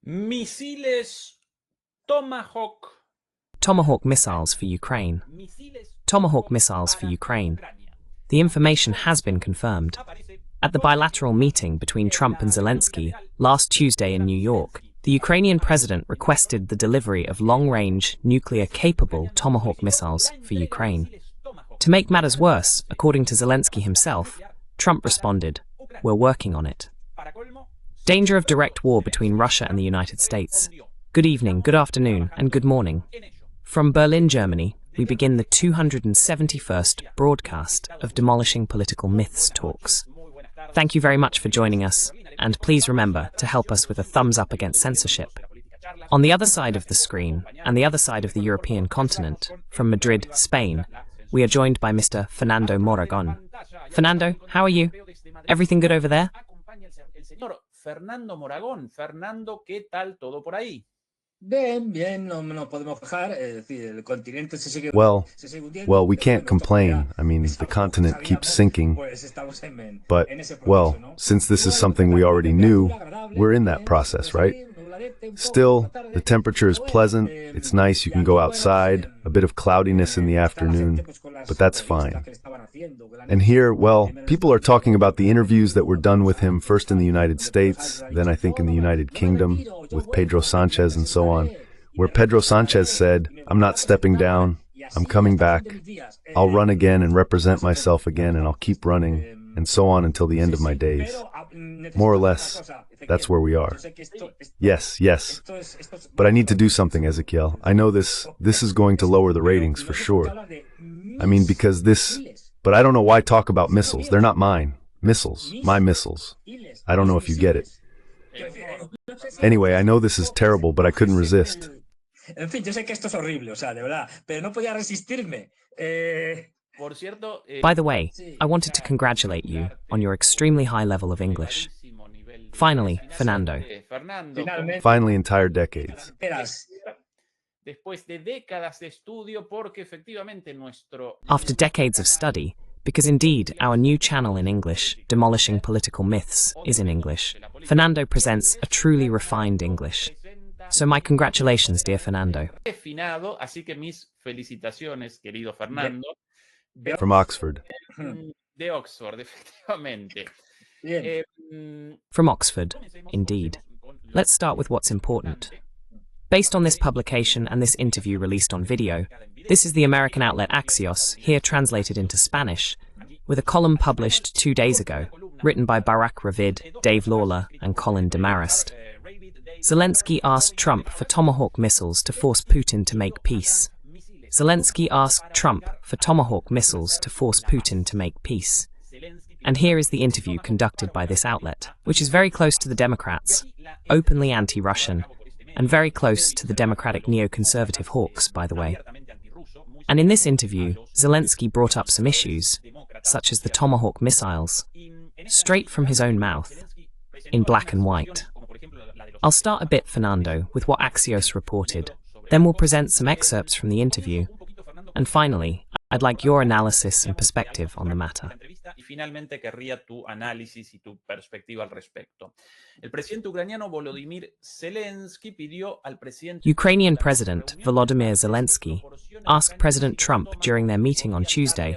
Misiles Tomahawk. Tomahawk missiles for Ukraine. Tomahawk missiles for Ukraine. The information has been confirmed. At the bilateral meeting between Trump and Zelensky last Tuesday in New York, the Ukrainian president requested the delivery of long-range, nuclear-capable Tomahawk missiles for Ukraine. To make matters worse, according to Zelensky himself, Trump responded, "We're working on it." Danger of direct war between Russia and the United States. Good evening, good afternoon, and good morning. From Berlin, Germany, we begin the 271st broadcast of Demolishing Political Myths talks. Thank you very much for joining us, and please remember to help us with a thumbs up against censorship. On the other side of the screen, and the other side of the European continent, from Madrid, Spain, we are joined by Mr. Fernando Moragón. Fernando, how are you? Everything good over there? Fernando Moragón. Fernando, ¿qué tal todo por ahí? Bien, no nos podemos quejar. Es decir, el continente se sigue hundiendo. Well, we can't complain. I mean, the continent keeps sinking. But, well, since this is something we already knew, we're in that process, right? Still, the temperature is pleasant, it's nice, you can go outside, a bit of cloudiness in the afternoon, but that's fine. And here, well, people are talking about the interviews that were done with him first in the United States, then I think in the United Kingdom, with Pedro Sanchez and so on, where Pedro Sanchez said, "I'm not stepping down, I'm coming back, I'll run again and represent myself again and I'll keep running, and so on until the end of my days." More or less, that's where we are. Yes. But I need to do something, Ezequiel. I know this is going to lower the ratings for sure. I mean, because but I don't know why talk about missiles. They're not mine. Missiles. My missiles. I don't know if you get it. Anyway, I know this is terrible, but I couldn't resist. En fin, yo sé que esto es horrible, o sea, de verdad, pero no podía resistirme. By the way, I wanted to congratulate you on your extremely high level of English. Finally, Fernando. Finally, entire decades. After decades of study, because indeed our new channel in English, Demolishing Political Myths, is in English, Fernando presents a truly refined English. So my congratulations, dear Fernando. From Oxford. De Oxford, efectivamente. From Oxford, indeed. Let's start with what's important. Based on this publication and this interview released on video, this is the American outlet Axios, here translated into Spanish, with a column published 2 days ago, written by Barak Ravid, Dave Lawler, and Colin Demarest. Zelensky asked Trump for Tomahawk missiles to force Putin to make peace. Zelensky asked Trump for Tomahawk missiles to force Putin to make peace. And here is the interview conducted by this outlet, which is very close to the Democrats, openly anti-Russian, and very close to the Democratic neoconservative hawks, by the way. And in this interview, Zelensky brought up some issues, such as the Tomahawk missiles, straight from his own mouth, in black and white. I'll start a bit, Fernando, with what Axios reported, then we'll present some excerpts from the interview, and finally, I'd like your analysis and perspective on the matter. Y finalmente querría tu análisis y tu perspectiva al respecto. El presidente ucraniano Volodymyr Zelensky pidió al presidente Ukrainian President Volodymyr Zelensky asked President Trump during their meeting on Tuesday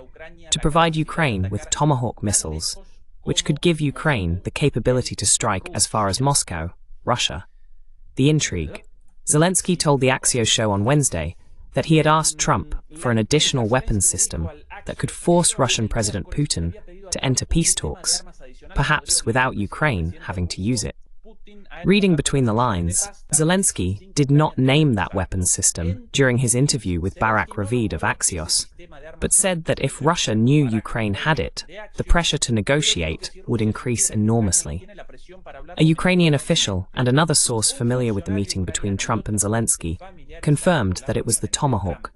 to provide Ukraine with Tomahawk missiles, which could give Ukraine the capability to strike as far as Moscow, Russia. The intrigue. Zelensky told the Axios show on Wednesday that he had asked Trump for an additional weapons system that could force Russian President Putin to enter peace talks, perhaps without Ukraine having to use it. Reading between the lines, Zelensky did not name that weapons system during his interview with Barak Ravid of Axios, but said that if Russia knew Ukraine had it, the pressure to negotiate would increase enormously. A Ukrainian official and another source familiar with the meeting between Trump and Zelensky confirmed that it was the Tomahawk,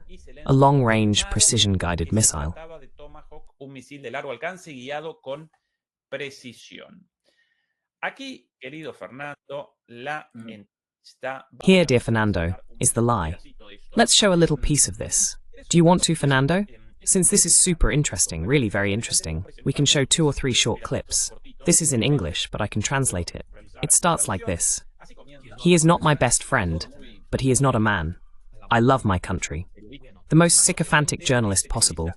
a long-range, precision-guided missile. Aquí, querido Fernando, Here, dear Fernando, is the lie. Let's show a little piece of this. Do you want to, Fernando? Since this is super interesting, really very interesting, we can show 2 or 3 short clips. This is in English, but I can translate it. It starts like this. He is not my best friend, but he is not a man. I love my country. The most sycophantic journalist possible.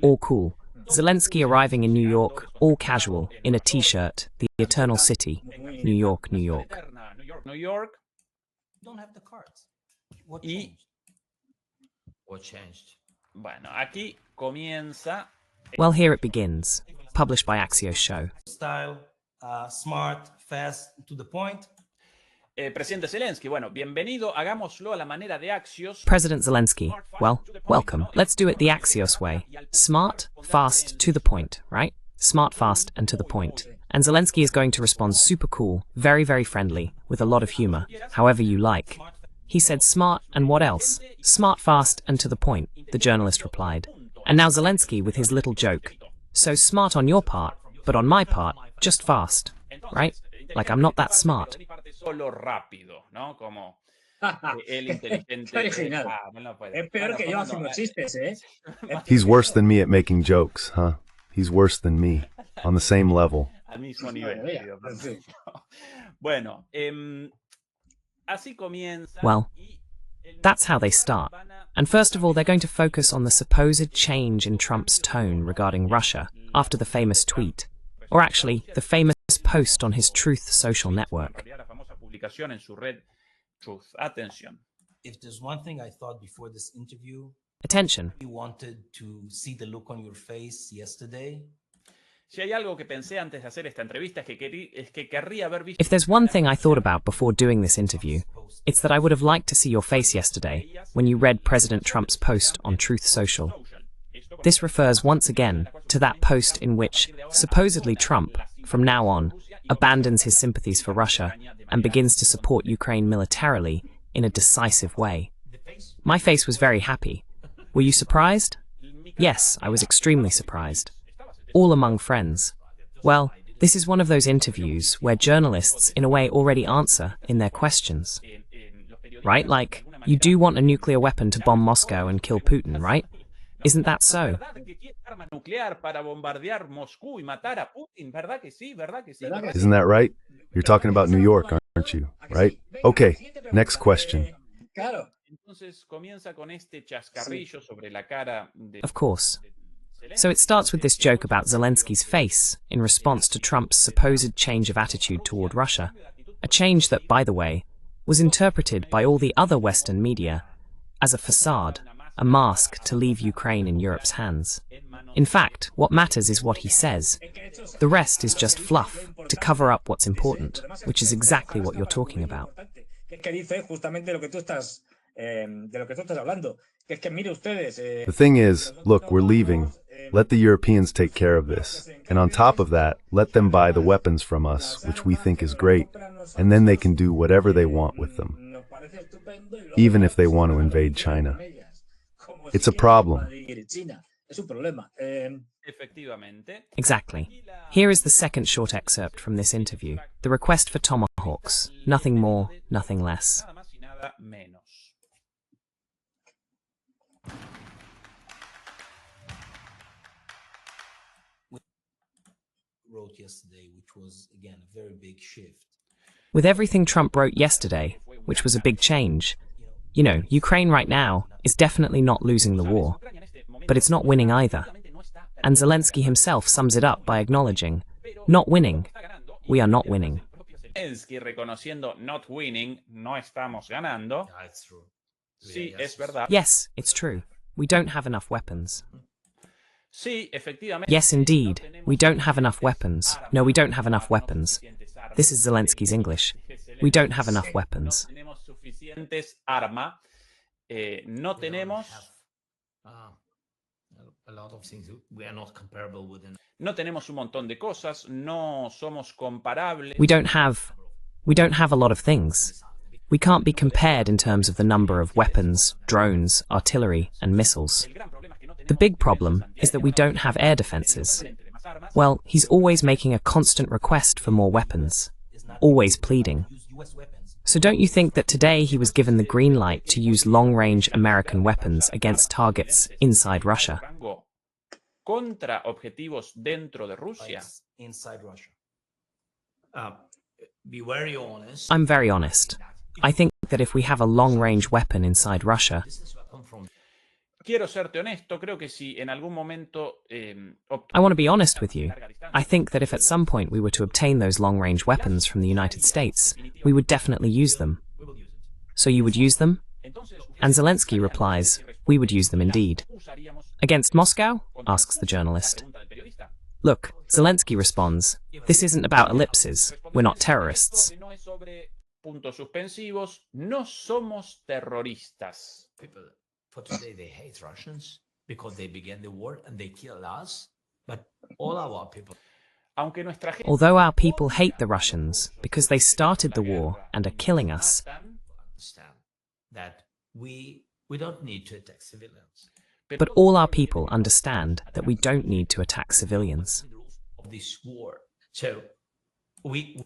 All cool. Zelensky arriving in New York, all casual, in a t-shirt, the eternal city, New York, New York. New York. Don't have the cards. What Y changed? What changed? bueno, aquí comienza. Well, here it begins, published by Axios Show. Style, smart, fast, to the point. Presidente Zelensky, bueno, bienvenido, hagámoslo a la manera de Axios. President Zelensky, well, welcome. Let's do it the Axios way. Smart, fast, to the point, right? Smart, fast, and to the point. And Zelensky is going to respond super cool, very, very friendly, with a lot of humor, however you like. He said smart, and what else? Smart, fast, and to the point, the journalist replied. And now Zelensky with his little joke. So smart on your part, but on my part, just fast, right? Like I'm not that smart. Solo rápido, ¿no? Como el inteligente. Qué original. Es peor que yo haciendo chistes, ¿eh? He's worse than me at making jokes, huh? He's worse than me, on the same level. Al mismo nivel. Bueno, así comienza. Well, that's how they start. And first of all, they're going to focus on the supposed change in Trump's tone regarding Russia after the famous tweet. Or actually, the famous post on his Truth social network. If there's one thing I thought before this interview, Attention. you wanted to see the look on your face yesterday. Si hay algo que pensé antes de hacer esta entrevista es que querría haber visto. If there's one thing I thought about before doing this interview, it's that I would have liked to see your face yesterday when you read President Trump's post on Truth Social. This refers once again to that post in which, supposedly Trump, from now on, abandons his sympathies for Russia and begins to support Ukraine militarily in a decisive way. My face was very happy. Were you surprised? Yes, I was extremely surprised. All among friends. Well, this is one of those interviews where journalists, in a way, already answer in their questions. Right? Like, you do want a nuclear weapon to bomb Moscow and kill Putin, right? Isn't that so? Isn't that right? You're talking about New York, aren't you? Right? Okay, next question. Of course. So it starts with this joke about Zelensky's face in response to Trump's supposed change of attitude toward Russia, a change that, by the way, was interpreted by all the other Western media as a facade, a mask to leave Ukraine in Europe's hands. In fact, what matters is what he says. The rest is just fluff to cover up what's important, which is exactly what you're talking about. The thing is, look, we're leaving. Let the Europeans take care of this. And on top of that, let them buy the weapons from us, which we think is great, and then they can do whatever they want with them, even if they want to invade China. It's a problem. Exactly. Here is the second short excerpt from this interview. The request for tomahawks. Nothing more, nothing less. Wrote yesterday, which was again a very big shift. With everything Trump wrote yesterday, which was a big change, you know, Ukraine right now is definitely not losing the war, but it's not winning either. And Zelensky himself sums it up by acknowledging, not winning, we are not winning. Zelensky reconociendo not winning, no estamos ganando. Yeah, it's true. Sí, es verdad. Yes, it's true. We don't have enough weapons. Yes, indeed. We don't have enough weapons. No, we don't have enough weapons. This is Zelensky's English. We don't have enough weapons. No tenemos a lot of things we are not comparable with. No tenemos un montón de cosas, no somos comparables. We don't have a lot of things. We can't be compared in terms of the number of weapons, drones, artillery, and missiles. The big problem is that we don't have air defenses. Well, he's always making a constant request for more weapons, always pleading. So don't you think that today he was given the green light to use long-range American weapons against targets inside Russia? Contra objetivos dentro de Rusia. Inside Russia. Be very honest. I'm very honest. I think that if we have a long-range weapon inside Russia, Quiero serte honesto, creo que si en algún momento I want to be honest with you. I think that if at some point we were to obtain those long-range weapons from the United States, we would definitely use them. So you would use them? And Zelensky replies, we would use them indeed. Against Moscow? Asks the journalist. Look, Zelensky responds, this isn't about ellipses. We're not terrorists. Puntos suspensivos, no somos terroristas. People for today they hate Russians because they began the war and they kill us, but all our people. Although our people hate the Russians because they started the war and are killing us, Understand that we don't need to attack civilians. but all our people understand that we don't need to attack civilians. Of this war, so we.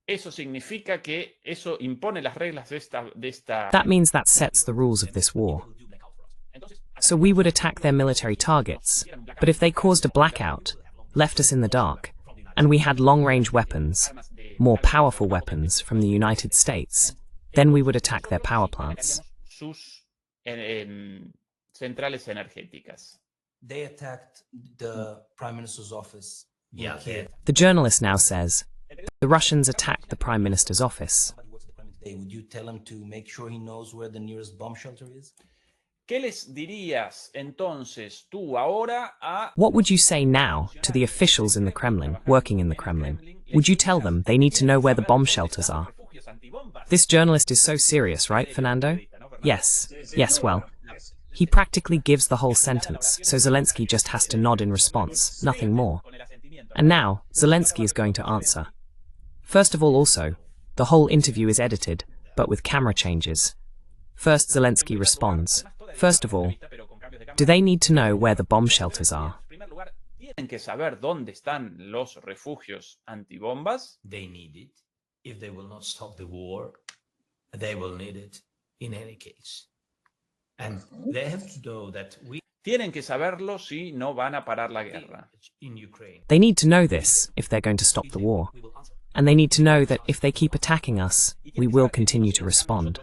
Eso significa que eso impone las reglas de esta. That means that sets the rules of this war. So we would attack their military targets, but if they caused a blackout, left us in the dark, and we had long-range weapons, more powerful weapons from the United States, then we would attack their power plants. Sus centrales energéticas. They attacked the Prime Minister's office. Yeah. The journalist now says, the Russians attacked the Prime Minister's office. Would you tell him to make sure he knows where the nearest bomb shelter is? ¿Qué les dirías entonces tú ahora a... What would you say now to the officials in the Kremlin, working in the Kremlin? Would you tell them they need to know where the bomb shelters are? This journalist is so serious, right, Fernando? Yes, well. He practically gives the whole sentence, so Zelensky just has to nod in response, nothing more. And now, Zelensky is going to answer. First of all, also, the whole interview is edited, but with camera changes. First, Zelensky responds. First of all, do they need to know where the bomb shelters are? Tienen que saber dónde están los refugios antibombas. They need it. If they will not stop the war, they will need it in any case. And they have to know that we Tienen que saberlo si no van a parar la guerra. in Ukraine. They need to know this if they're going to stop the war. And they need to know that if they keep attacking us, we will continue to respond.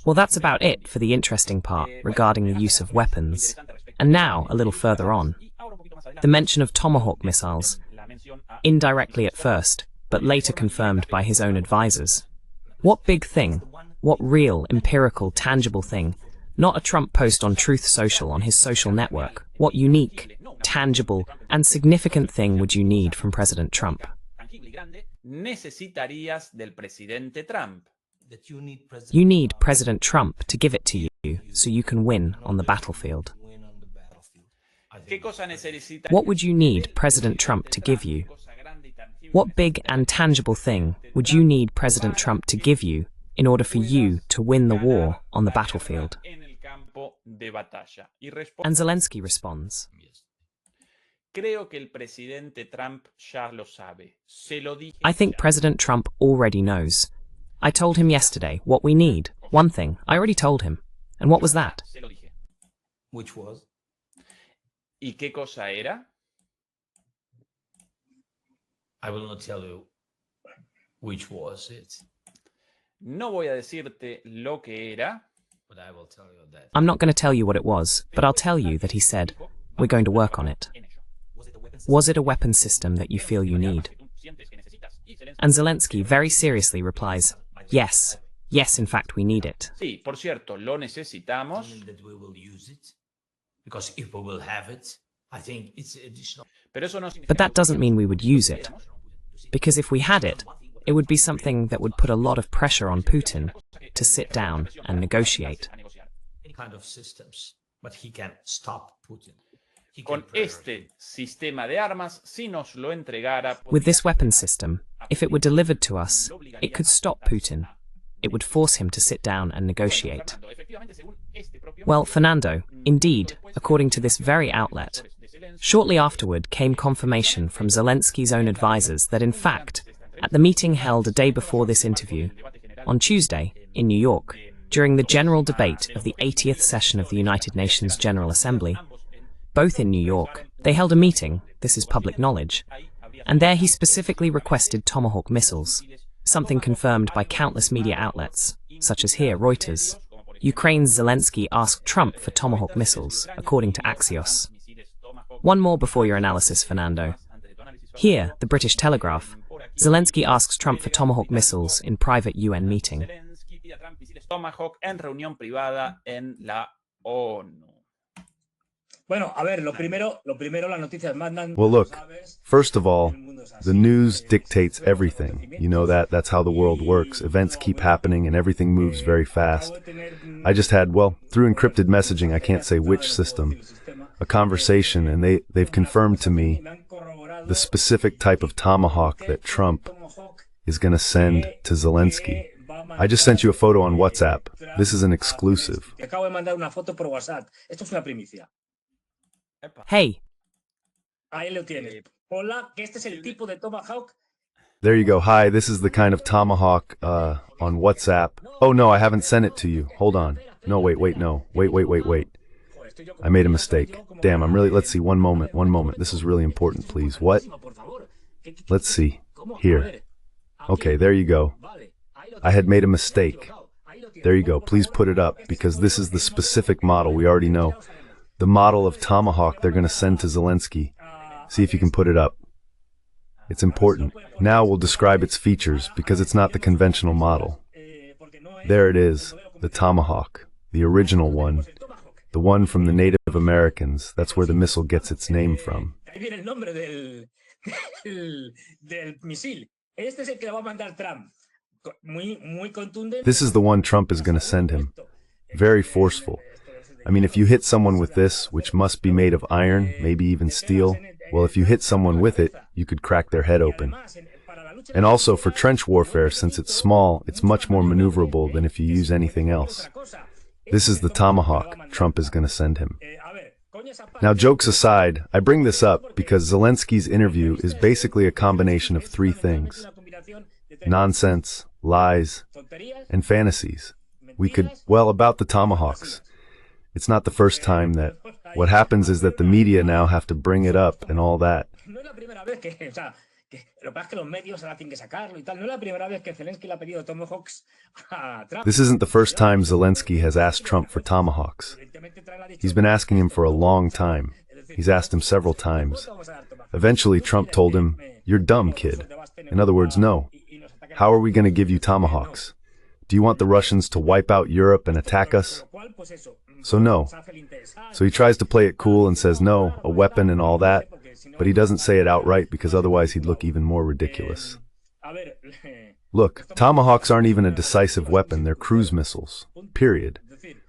Well, that's about it for the interesting part regarding the use of weapons. And now, a little further on, the mention of Tomahawk missiles, indirectly at first, but later confirmed by his own advisors. What big thing, what real, empirical, tangible thing, not a Trump post on Truth Social on his social network, what unique, tangible, and significant thing would you need from President Trump? Necesitarías del presidente Trump. That you need President Trump to give it to you so you can win on the battlefield. win on the battlefield. I ¿Qué think cosa necesita? What would you need President Trump to give you? What big and tangible thing would you need President Trump to give you in order for you to win the war on the battlefield? En el campo de batalla. Y And Zelensky responds, yes. creo que el presidente Trump ya lo sabe. Se lo dije. I think President Trump already knows. I told him yesterday what we need. One thing, I already told him. And what was that? Se lo dije. Which was ¿Y qué cosa era? I will not tell you which was it, No voy a decirte lo que era. but I will tell you that. I'm not going to tell you what it was, but I'll tell you that he said, we're going to work on it. Was it a weapon system that you feel you need? And Zelensky very seriously replies, yes, in fact we need it. Sí, por cierto, lo necesitamos. That we will use it, because if we will have it, I think it's additional. But that doesn't mean we would use it. Because if we had it, it would be something that would put a lot of pressure on Putin to sit down and negotiate. Kind of systems, but he can stop Putin. Con este sistema de armas, si nos lo entregara, With this weapon system, if it were delivered to us, it could stop Putin. It would force him to sit down and negotiate. Well, Fernando, indeed, according to this very outlet, shortly afterward came confirmation from Zelensky's own advisors that in fact, at the meeting held a day before this interview, on Tuesday, in New York, during the general debate of the 80th session of the United Nations General Assembly, both in New York, they held a meeting, this is public knowledge, and there he specifically requested Tomahawk missiles, something confirmed by countless media outlets, such as here Reuters. Ukraine's Zelensky asked Trump for Tomahawk missiles, according to Axios. One more before your analysis, Fernando. Here, the British Telegraph, Zelensky asks Trump for Tomahawk missiles in private UN meeting. Tomahawk en reunión privada en la ONU. Bueno, a ver, lo primero, las noticias mandan. Well, look, first of all, the news dictates everything. You know that. That's how the world works. Events keep happening and everything moves very fast. I just had, well, through encrypted messaging, I can't say which system, a conversation, and they've confirmed to me the specific type of Tomahawk that Trump is going to send to Zelensky. I just sent you a photo on WhatsApp. This is an exclusive. Hey! Ahí lo tienes. Hola, que este es el tipo de Tomahawk. There you go. Hi, this is the kind of Tomahawk on WhatsApp. Oh no, I haven't sent it to you. Hold on. No, wait, no. Wait. I made a mistake. Damn, let's see, one moment. This is really important, please. What? Let's see. Here. Okay, there you go. I had made a mistake. There you go. Please put it up, because this is the specific model we already know. The model of Tomahawk they're going to send to Zelensky. See if you can put it up. It's important. Now we'll describe its features, because it's not the conventional model. There it is, the Tomahawk, the original one, the one from the Native Americans. That's where the missile gets its name from. This is the one Trump is going to send him. Very forceful. I mean, if you hit someone with this, which must be made of iron, maybe even steel, well, if you hit someone with it, you could crack their head open. And also for trench warfare, since it's small, it's much more maneuverable than if you use anything else. This is the Tomahawk Trump is going to send him. Now, jokes aside, I bring this up because Zelensky's interview is basically a combination of three things: nonsense, lies, and fantasies. About the Tomahawks. It's not the first time that what happens is that the media now have to bring it up and all that. This isn't the first time Zelensky has asked Trump for Tomahawks. He's been asking him for a long time. He's asked him several times. Eventually, Trump told him, "You're dumb, kid." In other words, no. How are we going to give you Tomahawks? Do you want the Russians to wipe out Europe and attack us? So no. So he tries to play it cool and says no, a weapon and all that, but he doesn't say it outright because otherwise he'd look even more ridiculous. Look, Tomahawks aren't even a decisive weapon, they're cruise missiles. Period.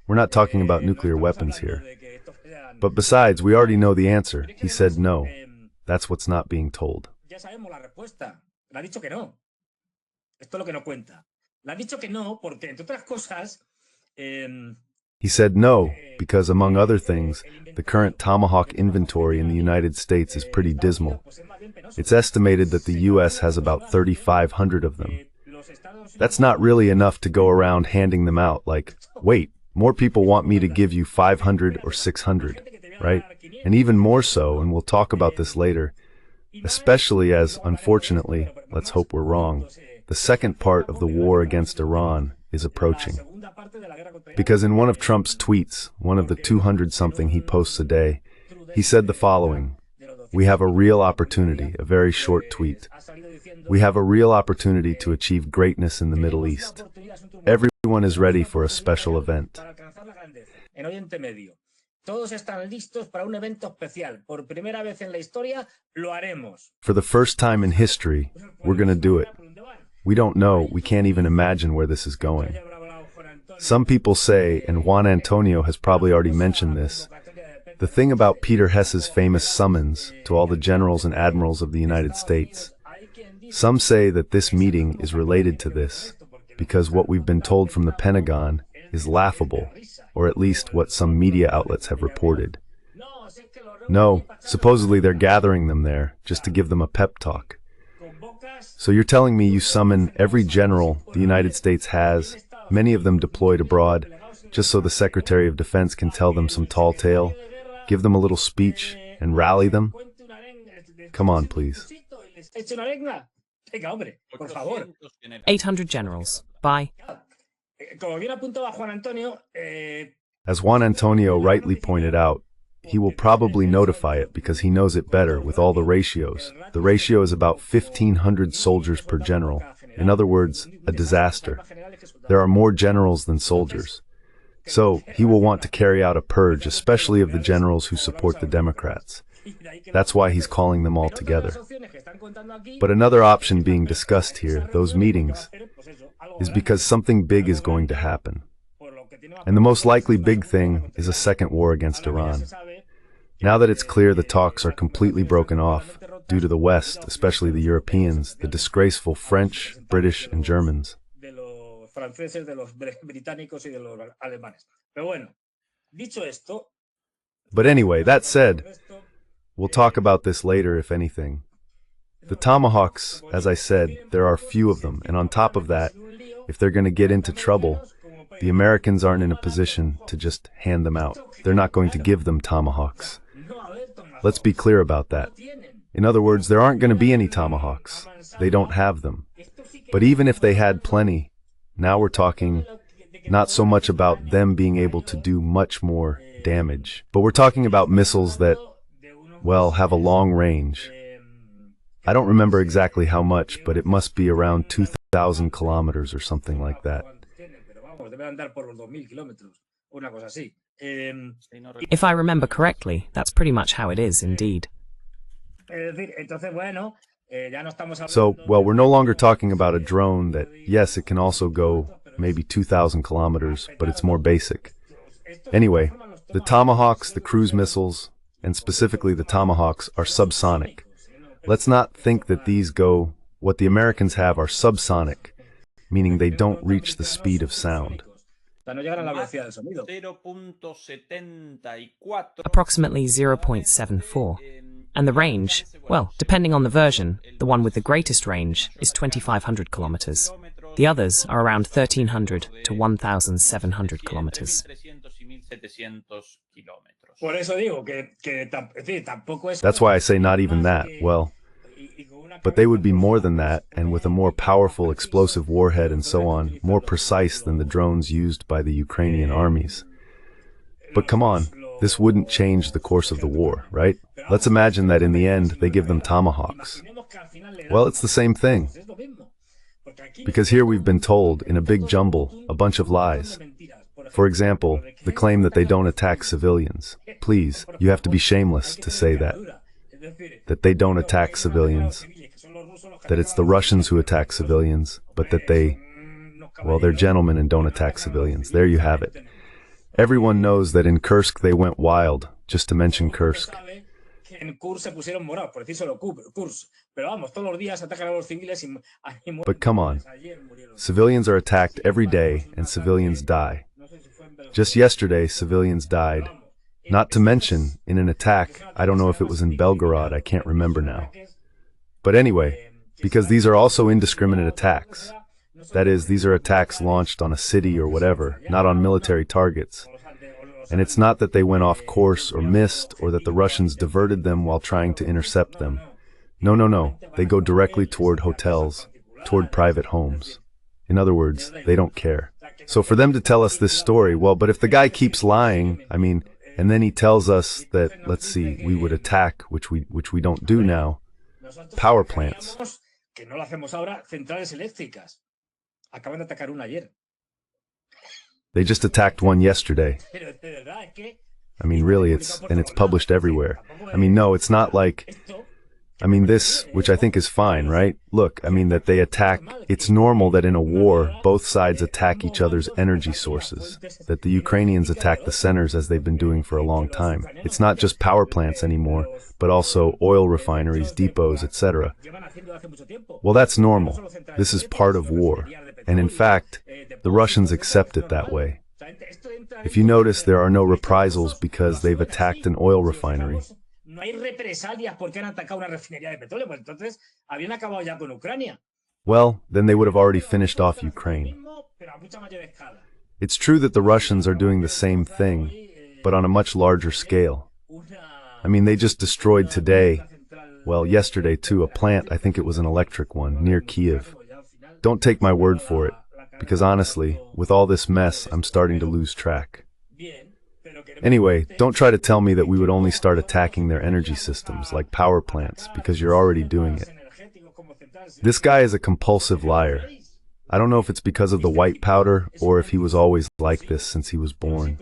We're not talking about nuclear weapons here. But besides, we already know the answer. He said no. That's what's not being told. He said no, because among other things, the current Tomahawk inventory in the United States is pretty dismal. It's estimated that the US has about 3,500 of them. That's not really enough to go around handing them out like, wait, more people want me to give you 500 or 600, right? And even more so, and we'll talk about this later, especially as, unfortunately, let's hope we're wrong, the second part of the war against Iran is approaching. Because in one of Trump's tweets, one of the 200-something he posts a day, he said the following: "We have a real opportunity," a very short tweet. "We have a real opportunity to achieve greatness in the Middle East. Everyone is ready for a special event." Todos están listos para un evento especial. Por primera vez en la historia, lo haremos. For the first time in history, we're going to do it. We don't know, we can't even imagine where this is going. Some people say, and Juan Antonio has probably already mentioned this, the thing about Peter Hess's famous summons to all the generals and admirals of the United States. Some say that this meeting is related to this, because what we've been told from the Pentagon is laughable, or at least what some media outlets have reported. No, supposedly they're gathering them there just to give them a pep talk. So you're telling me you summon every general the United States has, many of them deployed abroad, just so the Secretary of Defense can tell them some tall tale, give them a little speech, and rally them? Come on, please. 800 generals. By. As Juan Antonio rightly pointed out, he will probably notify it because he knows it better with all the ratios. The ratio is about 1,500 soldiers per general. In other words, a disaster. There are more generals than soldiers. So, he will want to carry out a purge, especially of the generals who support the Democrats. That's why he's calling them all together. But another option being discussed here, those meetings, is because something big is going to happen. And the most likely big thing is a second war against Iran. Now that it's clear the talks are completely broken off, due to the West, especially the Europeans, the disgraceful French, British, and Germans. But anyway, that said, we'll talk about this later if anything. The Tomahawks, as I said, there are few of them, and on top of that, if they're going to get into trouble, the Americans aren't in a position to just hand them out. They're not going to give them Tomahawks. Let's be clear about that. In other words, there aren't going to be any Tomahawks. They don't have them. But even if they had plenty, now we're talking not so much about them being able to do much more damage, but we're talking about missiles that, well, have a long range. I don't remember exactly how much, but it must be around 2,000 kilometers or something like that. If I remember correctly, that's pretty much how it is, indeed. So, well, we're no longer talking about a drone that, yes, it can also go maybe 2,000 kilometers, but it's more basic. Anyway, the Tomahawks, the cruise missiles, and specifically the Tomahawks, are subsonic. Let's not think that these go, what the Americans have are subsonic, meaning they don't reach the speed of sound. Approximately 0.74. And the range, well, depending on the version, the one with the greatest range is 2,500 kilometers. The others are around 1,300 to 1,700 kilometers. That's why I say not even that, well, but they would be more than that, and with a more powerful explosive warhead and so on, more precise than the drones used by the Ukrainian armies. But come on, this wouldn't change the course of the war, right? Let's imagine that in the end, they give them Tomahawks. Well, it's the same thing. Because here we've been told, in a big jumble, a bunch of lies. For example, the claim that they don't attack civilians. Please, you have to be shameless to say that. That they don't attack civilians. That it's the Russians who attack civilians, but that they, well, they're gentlemen and don't attack civilians. There you have it. Everyone knows that in Kursk they went wild, just to mention Kursk. But come on, civilians are attacked every day and civilians die. Just yesterday, civilians died. Not to mention, in an attack, I don't know if it was in Belgorod, I can't remember now. But anyway, because these are also indiscriminate attacks. That is, these are attacks launched on a city or whatever, not on military targets. And it's not that they went off course or missed, or that the Russians diverted them while trying to intercept them. No. They go directly toward hotels, toward private homes. In other words, they don't care. So for them to tell us this story, well, but if the guy keeps lying, I mean, and then he tells us that, let's see, we would attack, which we don't do now, power plants. They just attacked one yesterday. I mean, really, it's published everywhere. I mean, no, it's not like, this, which I think is fine, right? Look, that they attack, it's normal that in a war, both sides attack each other's energy sources, that the Ukrainians attack the centers as they've been doing for a long time. It's not just power plants anymore, but also oil refineries, depots, etc. Well, that's normal. This is part of war. And in fact, the Russians accept it that way. If you notice, there are no reprisals because they've attacked an oil refinery. Well, then they would have already finished off Ukraine. It's true that the Russians are doing the same thing, but on a much larger scale. They just destroyed today, well, yesterday too, a plant, I think it was an electric one, near Kiev. Don't take my word for it, because honestly, with all this mess, I'm starting to lose track. Anyway, don't try to tell me that we would only start attacking their energy systems, like power plants, because you're already doing it. This guy is a compulsive liar. I don't know if it's because of the white powder, or if he was always like this since he was born.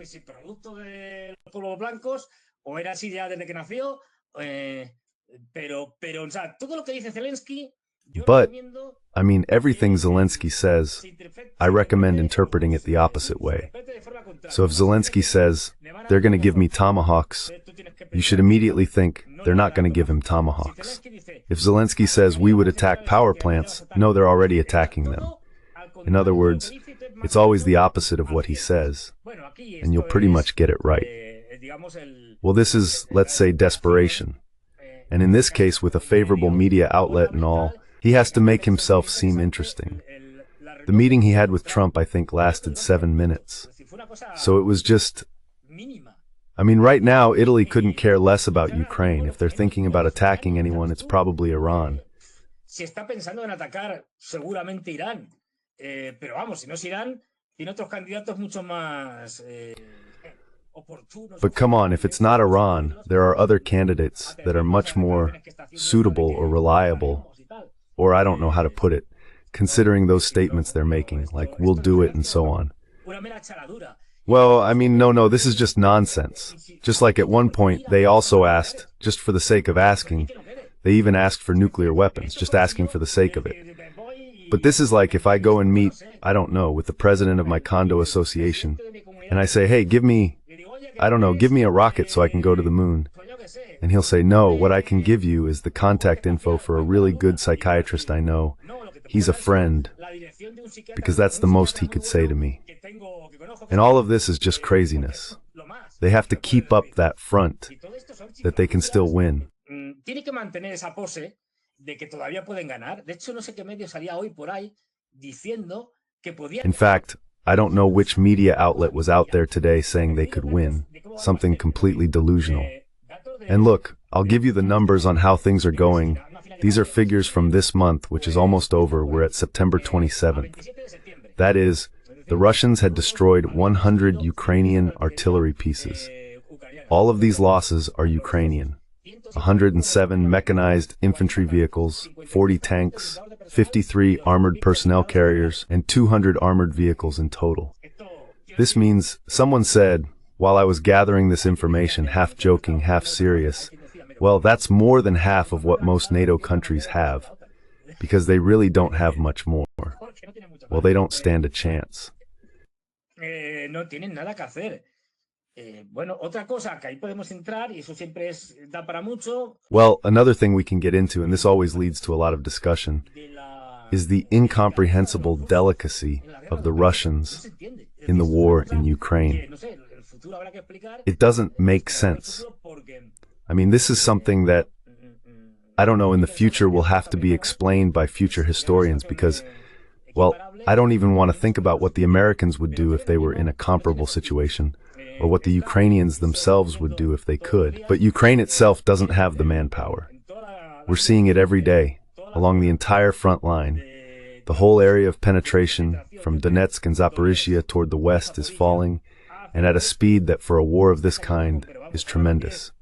But, everything Zelensky says, I recommend interpreting it the opposite way. So if Zelensky says, they're going to give me tomahawks, you should immediately think, they're not going to give him tomahawks. If Zelensky says we would attack power plants, no, they're already attacking them. In other words, it's always the opposite of what he says, and you'll pretty much get it right. Well, this is, let's say, desperation. And in this case, with a favorable media outlet and all, he has to make himself seem interesting. The meeting he had with Trump, I think, lasted 7 minutes. So it was just... right now, Italy couldn't care less about Ukraine. If they're thinking about attacking anyone, it's probably Iran. But come on, if it's not Iran, there are other candidates that are much more suitable or reliable, or I don't know how to put it, considering those statements they're making, like, we'll do it and so on. Well, no, this is just nonsense. Just like at one point, they also asked, just for the sake of asking, they even asked for nuclear weapons, just asking for the sake of it. But this is like if I go and meet, I don't know, with the president of my condo association, and I say, hey, give me a rocket so I can go to the moon. And he'll say, no, what I can give you is the contact info for a really good psychiatrist I know. He's a friend. Because that's the most he could say to me. And all of this is just craziness. They have to keep up that front, that they can still win. In fact, I don't know which media outlet was out there today saying they could win. Something completely delusional. And look, I'll give you the numbers on how things are going. These are figures from this month, which is almost over. We're at September 27th. That is, the Russians had destroyed 100 Ukrainian artillery pieces. All of these losses are Ukrainian. 107 mechanized infantry vehicles, 40 tanks, 53 armored personnel carriers, and 200 armored vehicles in total. This means, someone said, while I was gathering this information, half joking, half serious, well, that's more than half of what most NATO countries have, because they really don't have much more. Well, they don't stand a chance. Well, another thing we can get into, and this always leads to a lot of discussion, is the incomprehensible delicacy of the Russians in the war in Ukraine. It doesn't make sense. This is something that, I don't know, in the future will have to be explained by future historians because, well, I don't even want to think about what the Americans would do if they were in a comparable situation, or what the Ukrainians themselves would do if they could. But Ukraine itself doesn't have the manpower. We're seeing it every day, along the entire front line. The whole area of penetration, from Donetsk and Zaporizhia toward the west, is falling, and at a speed that for a war of this kind is tremendous.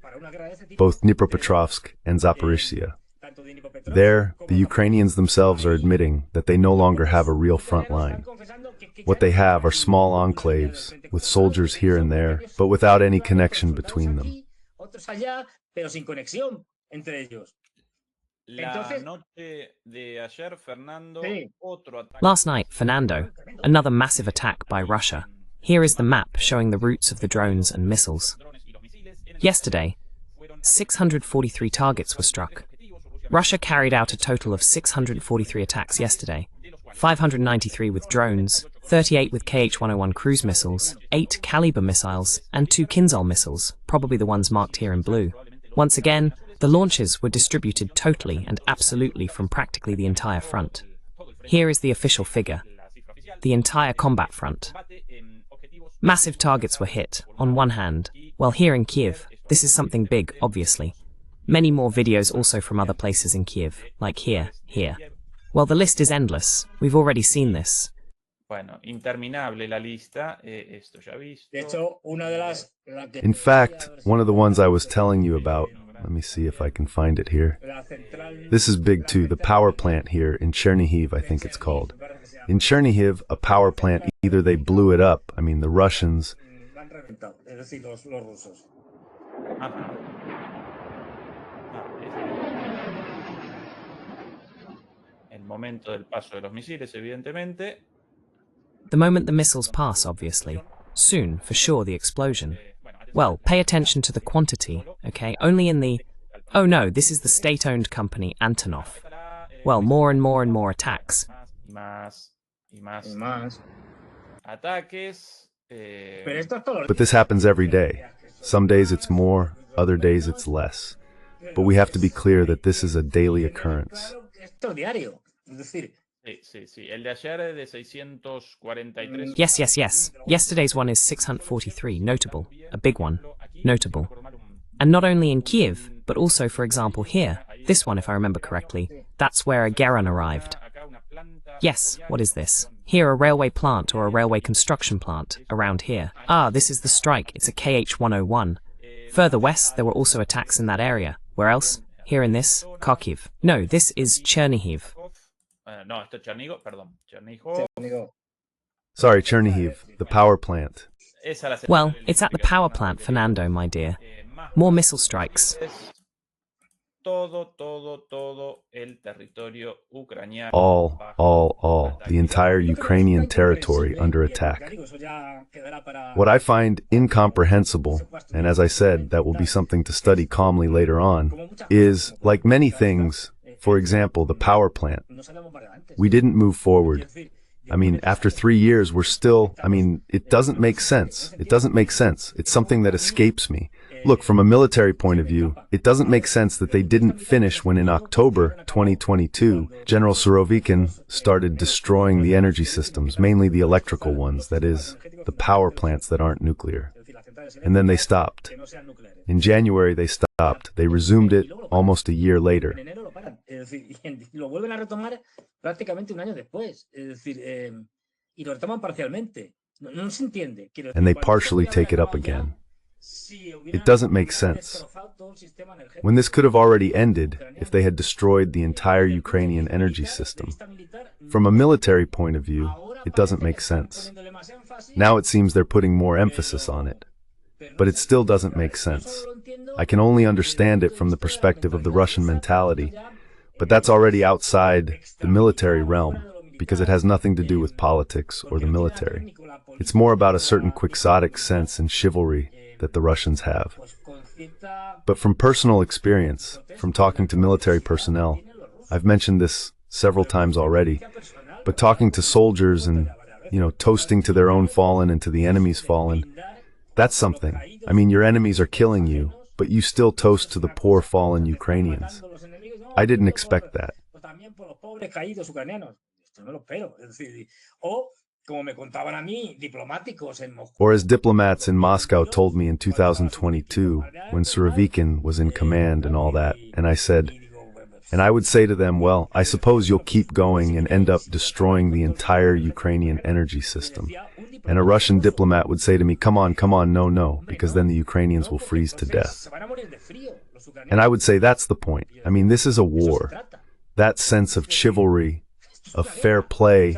Both Dnipropetrovsk and Zaporizhia. There, the Ukrainians themselves are admitting that they no longer have a real front line. What they have are small enclaves, with soldiers here and there, but without any connection between them. Last night, Fernando, another massive attack by Russia. Here is the map showing the routes of the drones and missiles. Yesterday, 643 targets were struck. Russia carried out a total of 643 attacks yesterday, 593 with drones, 38 with Kh-101 cruise missiles, 8 Caliber missiles, and 2 Kinzhal missiles, probably the ones marked here in blue. Once again, the launches were distributed totally and absolutely from practically the entire front. Here is the official figure. The entire combat front. Massive targets were hit, on one hand, while here in Kiev, this is something big, obviously. Many more videos also from other places in Kiev, like here. Well, the list is endless. We've already seen this. In fact, one of the ones I was telling you about, let me see if I can find it here. This is big too, the power plant here in Chernihiv, I think it's called. In Chernihiv, a power plant, either they blew it up, I mean the Russians. The moment the missiles pass, obviously. Soon, for sure, the explosion. Well, pay attention to the quantity, okay? Only in the... Oh no, this is the state-owned company Antonov. Well, more and more attacks. But this happens every day. Some days it's more, other days it's less. But we have to be clear that this is a daily occurrence. Yes. Yesterday's one is 643, notable. A big one. Notable. And not only in Kiev, but also, for example, here. This one, if I remember correctly. That's where a Geran arrived. Yes, what is this? Here, a railway plant or a railway construction plant, around here. Ah, this is the strike. It's a Kh-101. Further west, there were also attacks in that area. Where else? Here in this? Kharkiv. No, this is Chernihiv. Sorry, Chernihiv, the power plant. Well, it's at the power plant, Fernando, my dear. More missile strikes. All. The entire Ukrainian territory under attack. What I find incomprehensible, and as I said, that will be something to study calmly later on, is, like many things, for example, the power plant, we didn't move forward. I mean, after 3 years, we're still, it doesn't make sense. It's something that escapes me. Look, from a military point of view, it doesn't make sense that they didn't finish when in October 2022, General Surovikin started destroying the energy systems, mainly the electrical ones, that is, the power plants that aren't nuclear. And then they stopped. In January, they stopped. They resumed it almost a year later. And they partially take it up again. It doesn't make sense. When this could have already ended if they had destroyed the entire Ukrainian energy system. From a military point of view, it doesn't make sense. Now it seems they're putting more emphasis on it. But it still doesn't make sense. I can only understand it from the perspective of the Russian mentality, but that's already outside the military realm, because it has nothing to do with politics or the military. It's more about a certain quixotic sense and chivalry that the Russians have. But from personal experience, from talking to military personnel, I've mentioned this several times already, but talking to soldiers and, toasting to their own fallen and to the enemy's fallen, that's something. Your enemies are killing you, but you still toast to the poor fallen Ukrainians. I didn't expect that. Or as diplomats in Moscow told me in 2022, when Surovikin was in command and all that, and I would say to them, well, I suppose you'll keep going and end up destroying the entire Ukrainian energy system. And a Russian diplomat would say to me, come on, no, because then the Ukrainians will freeze to death. And I would say, that's the point. This is a war. That sense of chivalry, of fair play,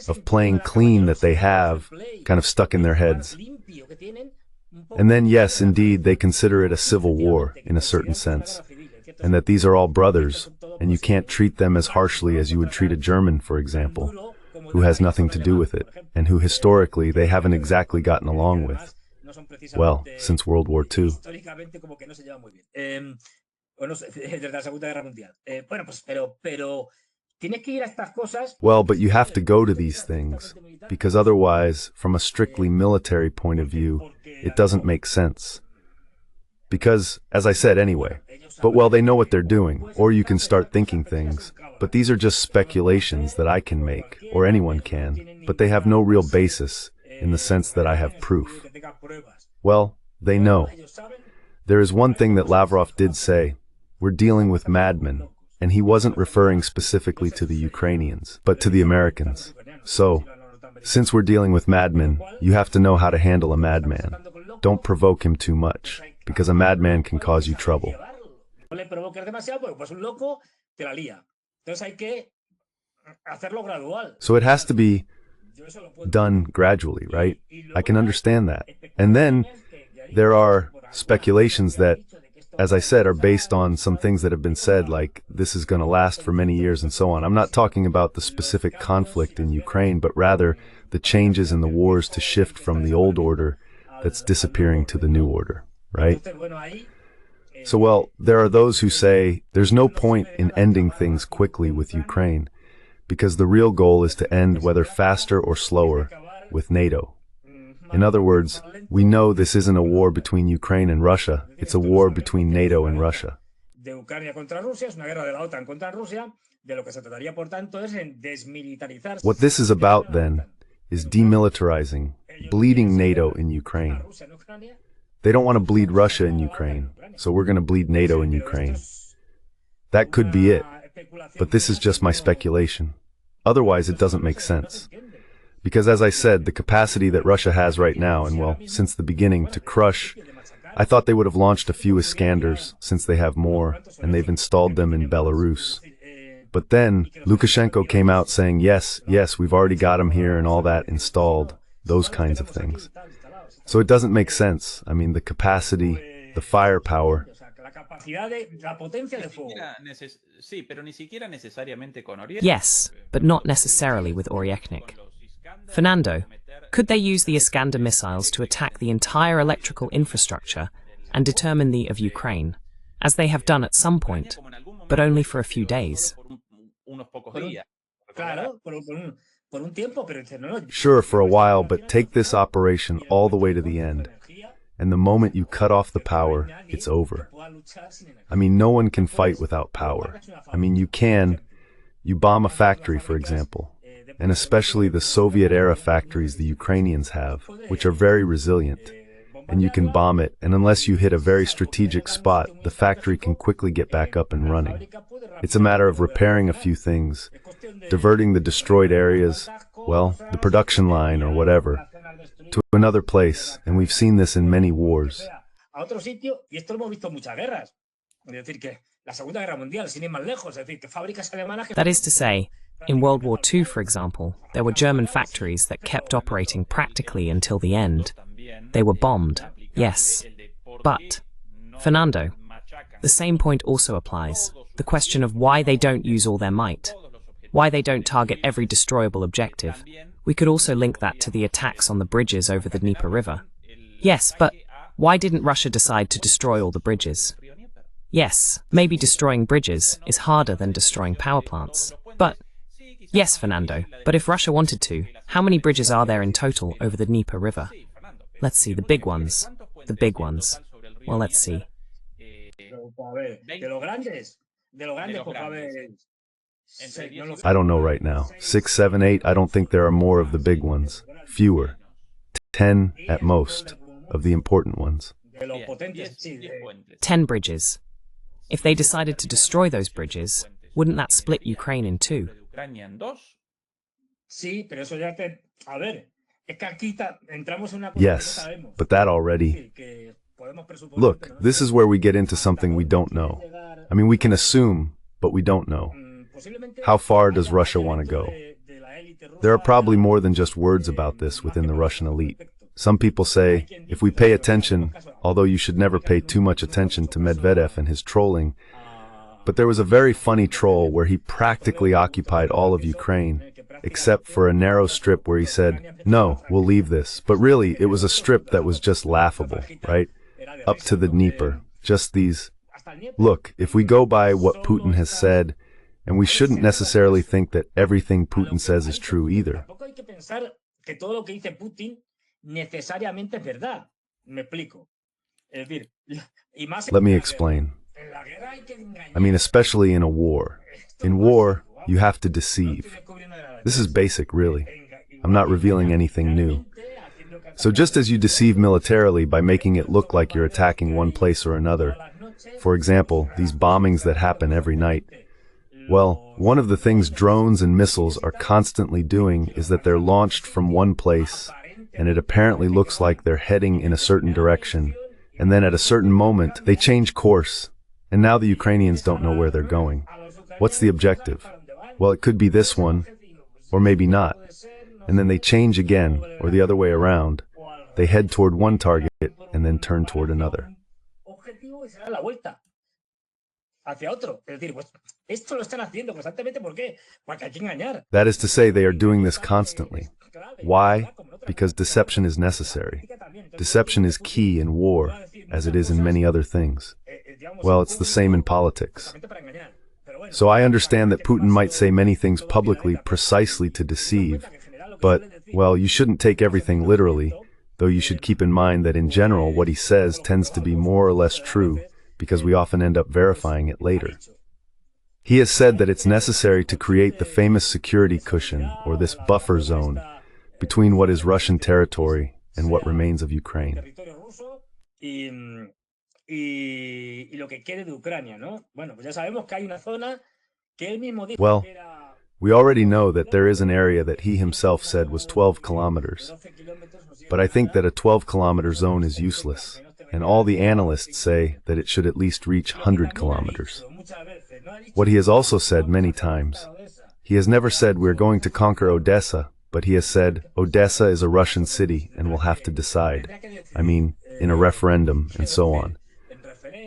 of playing clean that they have kind of stuck in their heads. And then, yes, indeed, they consider it a civil war in a certain sense, and that these are all brothers, and you can't treat them as harshly as you would treat a German, for example, who has nothing to do with it, and who historically they haven't exactly gotten along with. Well, since World War II. Well, but you have to go to these things, because otherwise, from a strictly military point of view, it doesn't make sense. Because, as I said anyway, but well, they know what they're doing, or you can start thinking things, but these are just speculations that I can make, or anyone can, but they have no real basis, in the sense that I have proof. Well, they know. There is one thing that Lavrov did say: we're dealing with madmen, and he wasn't referring specifically to the Ukrainians, but to the Americans. So, since we're dealing with madmen, you have to know how to handle a madman. Don't provoke him too much, because a madman can cause you trouble. So it has to be done gradually, right? I can understand that. And then there are speculations that, as I said, are based on some things that have been said, like this is going to last for many years and so on. I'm not talking about the specific conflict in Ukraine, but rather the changes in the wars to shift from the old order that's disappearing to the new order, right? So, well, there are those who say there's no point in ending things quickly with Ukraine, because the real goal is to end, whether faster or slower, with NATO. In other words, we know this isn't a war between Ukraine and Russia, it's a war between NATO and Russia. What this is about, then, is demilitarizing, bleeding NATO in Ukraine. They don't want to bleed Russia in Ukraine, so we're going to bleed NATO in Ukraine. That could be it, but this is just my speculation. Otherwise, it doesn't make sense. Because, as I said, the capacity that Russia has right now, and well, since the beginning, to crush, I thought they would have launched a few Iskanders, since they have more, and they've installed them in Belarus. But then, Lukashenko came out saying, yes, we've already got them here and all that installed, those kinds of things. So it doesn't make sense. I mean, the capacity, the firepower. Yes, but not necessarily with Oryechnik. Fernando, could they use the Iskander missiles to attack the entire electrical infrastructure and determine the of Ukraine, as they have done at some point, but only for a few days? Sure, for a while, but take this operation all the way to the end. And the moment you cut off the power, it's over. I mean, no one can fight without power. I mean, you bomb a factory, for example, and especially the Soviet-era factories the Ukrainians have, which are very resilient. And you can bomb it, and unless you hit a very strategic spot, the factory can quickly get back up and running. It's a matter of repairing a few things, diverting the destroyed areas, well, the production line or whatever, to another place, and we've seen this in many wars. That is to say, in World War II, for example, there were German factories that kept operating practically until the end. They were bombed, yes. But, Fernando, the same point also applies. The question of why they don't use all their might, why they don't target every destroyable objective. We could also link that to the attacks on the bridges over the Dnieper River. Yes, but why didn't Russia decide to destroy all the bridges? Yes, maybe destroying bridges is harder than destroying power plants. But, yes, Fernando, but if Russia wanted to, how many bridges are there in total over the Dnieper River? Let's see, the big ones. The big ones. Well, let's see. I don't know right now. 6, 7, 8, I don't think there are more of the big ones. Fewer. 10 at most of the important ones. 10 bridges. If they decided to destroy those bridges, wouldn't that split Ukraine in two? Yes, but that already... Look, this is where we get into something we don't know. I mean, we can assume, but we don't know. How far does Russia want to go? There are probably more than just words about this within the Russian elite. Some people say, if we pay attention, although you should never pay too much attention to Medvedev and his trolling, but there was a very funny troll where he practically occupied all of Ukraine, except for a narrow strip where he said, no, we'll leave this. But really, it was a strip that was just laughable, right? Up to the Dnieper. Just these. Look, if we go by what Putin has said, and we shouldn't necessarily think that everything Putin says is true either. Let me explain. I mean, especially in a war. In war, you have to deceive. This is basic, really. I'm not revealing anything new. So just as you deceive militarily by making it look like you're attacking one place or another, for example, these bombings that happen every night, well, one of the things drones and missiles are constantly doing is that they're launched from one place, and it apparently looks like they're heading in a certain direction, and then at a certain moment, they change course, and now the Ukrainians don't know where they're going. What's the objective? Well, it could be this one, or maybe not. And then they change again, or the other way around. They head toward one target, and then turn toward another. That is to say, they are doing this constantly. Why? Because deception is necessary. Deception is key in war, as it is in many other things. Well, it's the same in politics. So I understand that Putin might say many things publicly precisely to deceive, but, well, you shouldn't take everything literally, though you should keep in mind that in general what he says tends to be more or less true, because we often end up verifying it later. He has said that it's necessary to create the famous security cushion, or this buffer zone, between what is Russian territory and what remains of Ukraine. Well, we already know that there is an area that he himself said was 12 kilometers. But I think that a 12-kilometer zone is useless, and all the analysts say that it should at least reach 100 kilometers. What he has also said many times, he has never said we're going to conquer Odessa, but he has said Odessa is a Russian city and will have to decide. I mean, in a referendum and so on.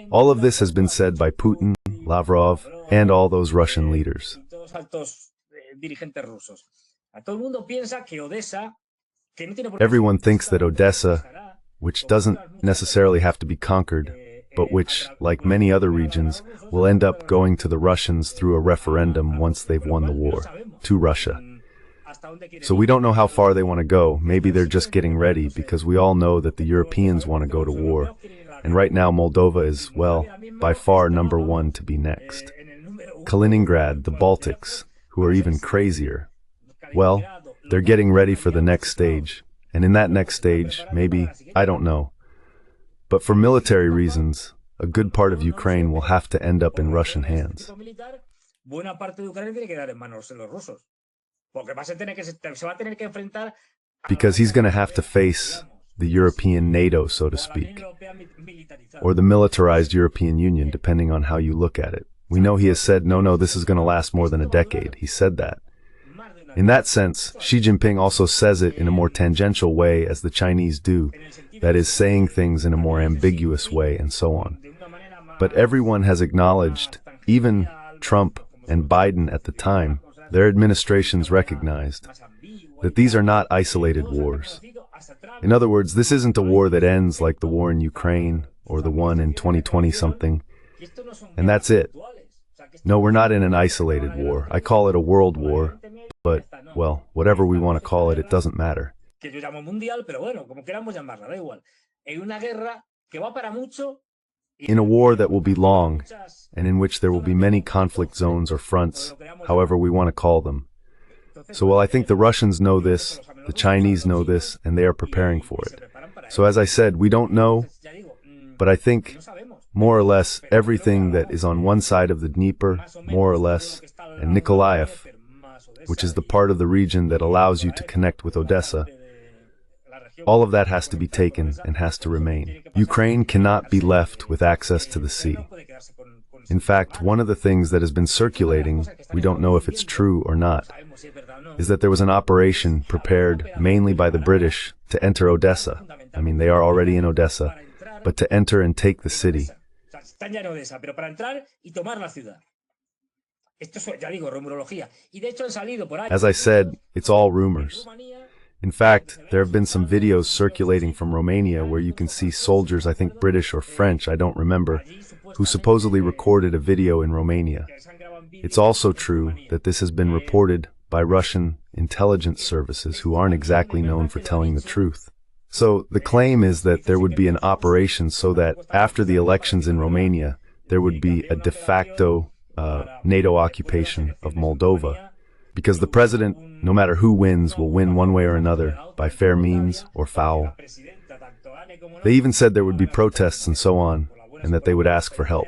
All of this has been said by Putin, Lavrov, and all those Russian leaders. Everyone thinks that Odessa, which doesn't necessarily have to be conquered, but which, like many other regions, will end up going to the Russians through a referendum once they've won the war, to Russia. So we don't know how far they want to go. Maybe they're just getting ready, because we all know that the Europeans want to go to war. And right now Moldova is, well, by far number one to be next. Kaliningrad, the Baltics, who are even crazier. Well, they're getting ready for the next stage. And in that next stage, maybe, I don't know. But for military reasons, a good part of Ukraine will have to end up in Russian hands. Because he's going to have to face the European NATO, so to speak, or the militarized European Union, depending on how you look at it. We know he has said, no, this is going to last more than a decade. He said that. In that sense, Xi Jinping also says it in a more tangential way as the Chinese do, that is, saying things in a more ambiguous way and so on. But everyone has acknowledged, even Trump and Biden at the time, their administrations recognized, that these are not isolated wars. In other words, this isn't a war that ends like the war in Ukraine or the one in 2020-something, and that's it. No, we're not in an isolated war. I call it a world war, but, well, whatever we want to call it, it doesn't matter. In a war that will be long, and in which there will be many conflict zones or fronts, however we want to call them. So, well, I think the Russians know this, the Chinese know this, and they are preparing for it. So, as I said, we don't know, but I think, more or less, everything that is on one side of the Dnieper, more or less, and Nikolaev, which is the part of the region that allows you to connect with Odessa, all of that has to be taken and has to remain. Ukraine cannot be left with access to the sea. In fact, one of the things that has been circulating, we don't know if it's true or not, is that there was an operation prepared mainly by the British to enter Odessa. I mean, they are already in Odessa, but to enter and take the city. As I said, it's all rumors. In fact, there have been some videos circulating from Romania where you can see soldiers, I think British or French, I don't remember, who supposedly recorded a video in Romania. It's also true that this has been reported by Russian intelligence services who aren't exactly known for telling the truth. So the claim is that there would be an operation so that after the elections in Romania, there would be a de facto NATO occupation of Moldova, because the president, no matter who wins, will win one way or another, by fair means or foul. They even said there would be protests and so on, and that they would ask for help.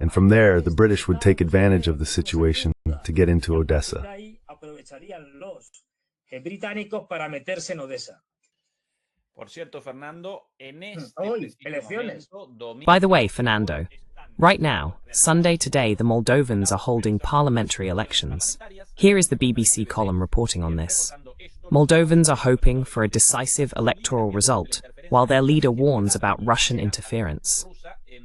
And from there, the British would take advantage of the situation to get into Odessa. By the way, Fernando, right now, Sunday today, the Moldovans are holding parliamentary elections. Here is the BBC column reporting on this. Moldovans are hoping for a decisive electoral result, while their leader warns about Russian interference.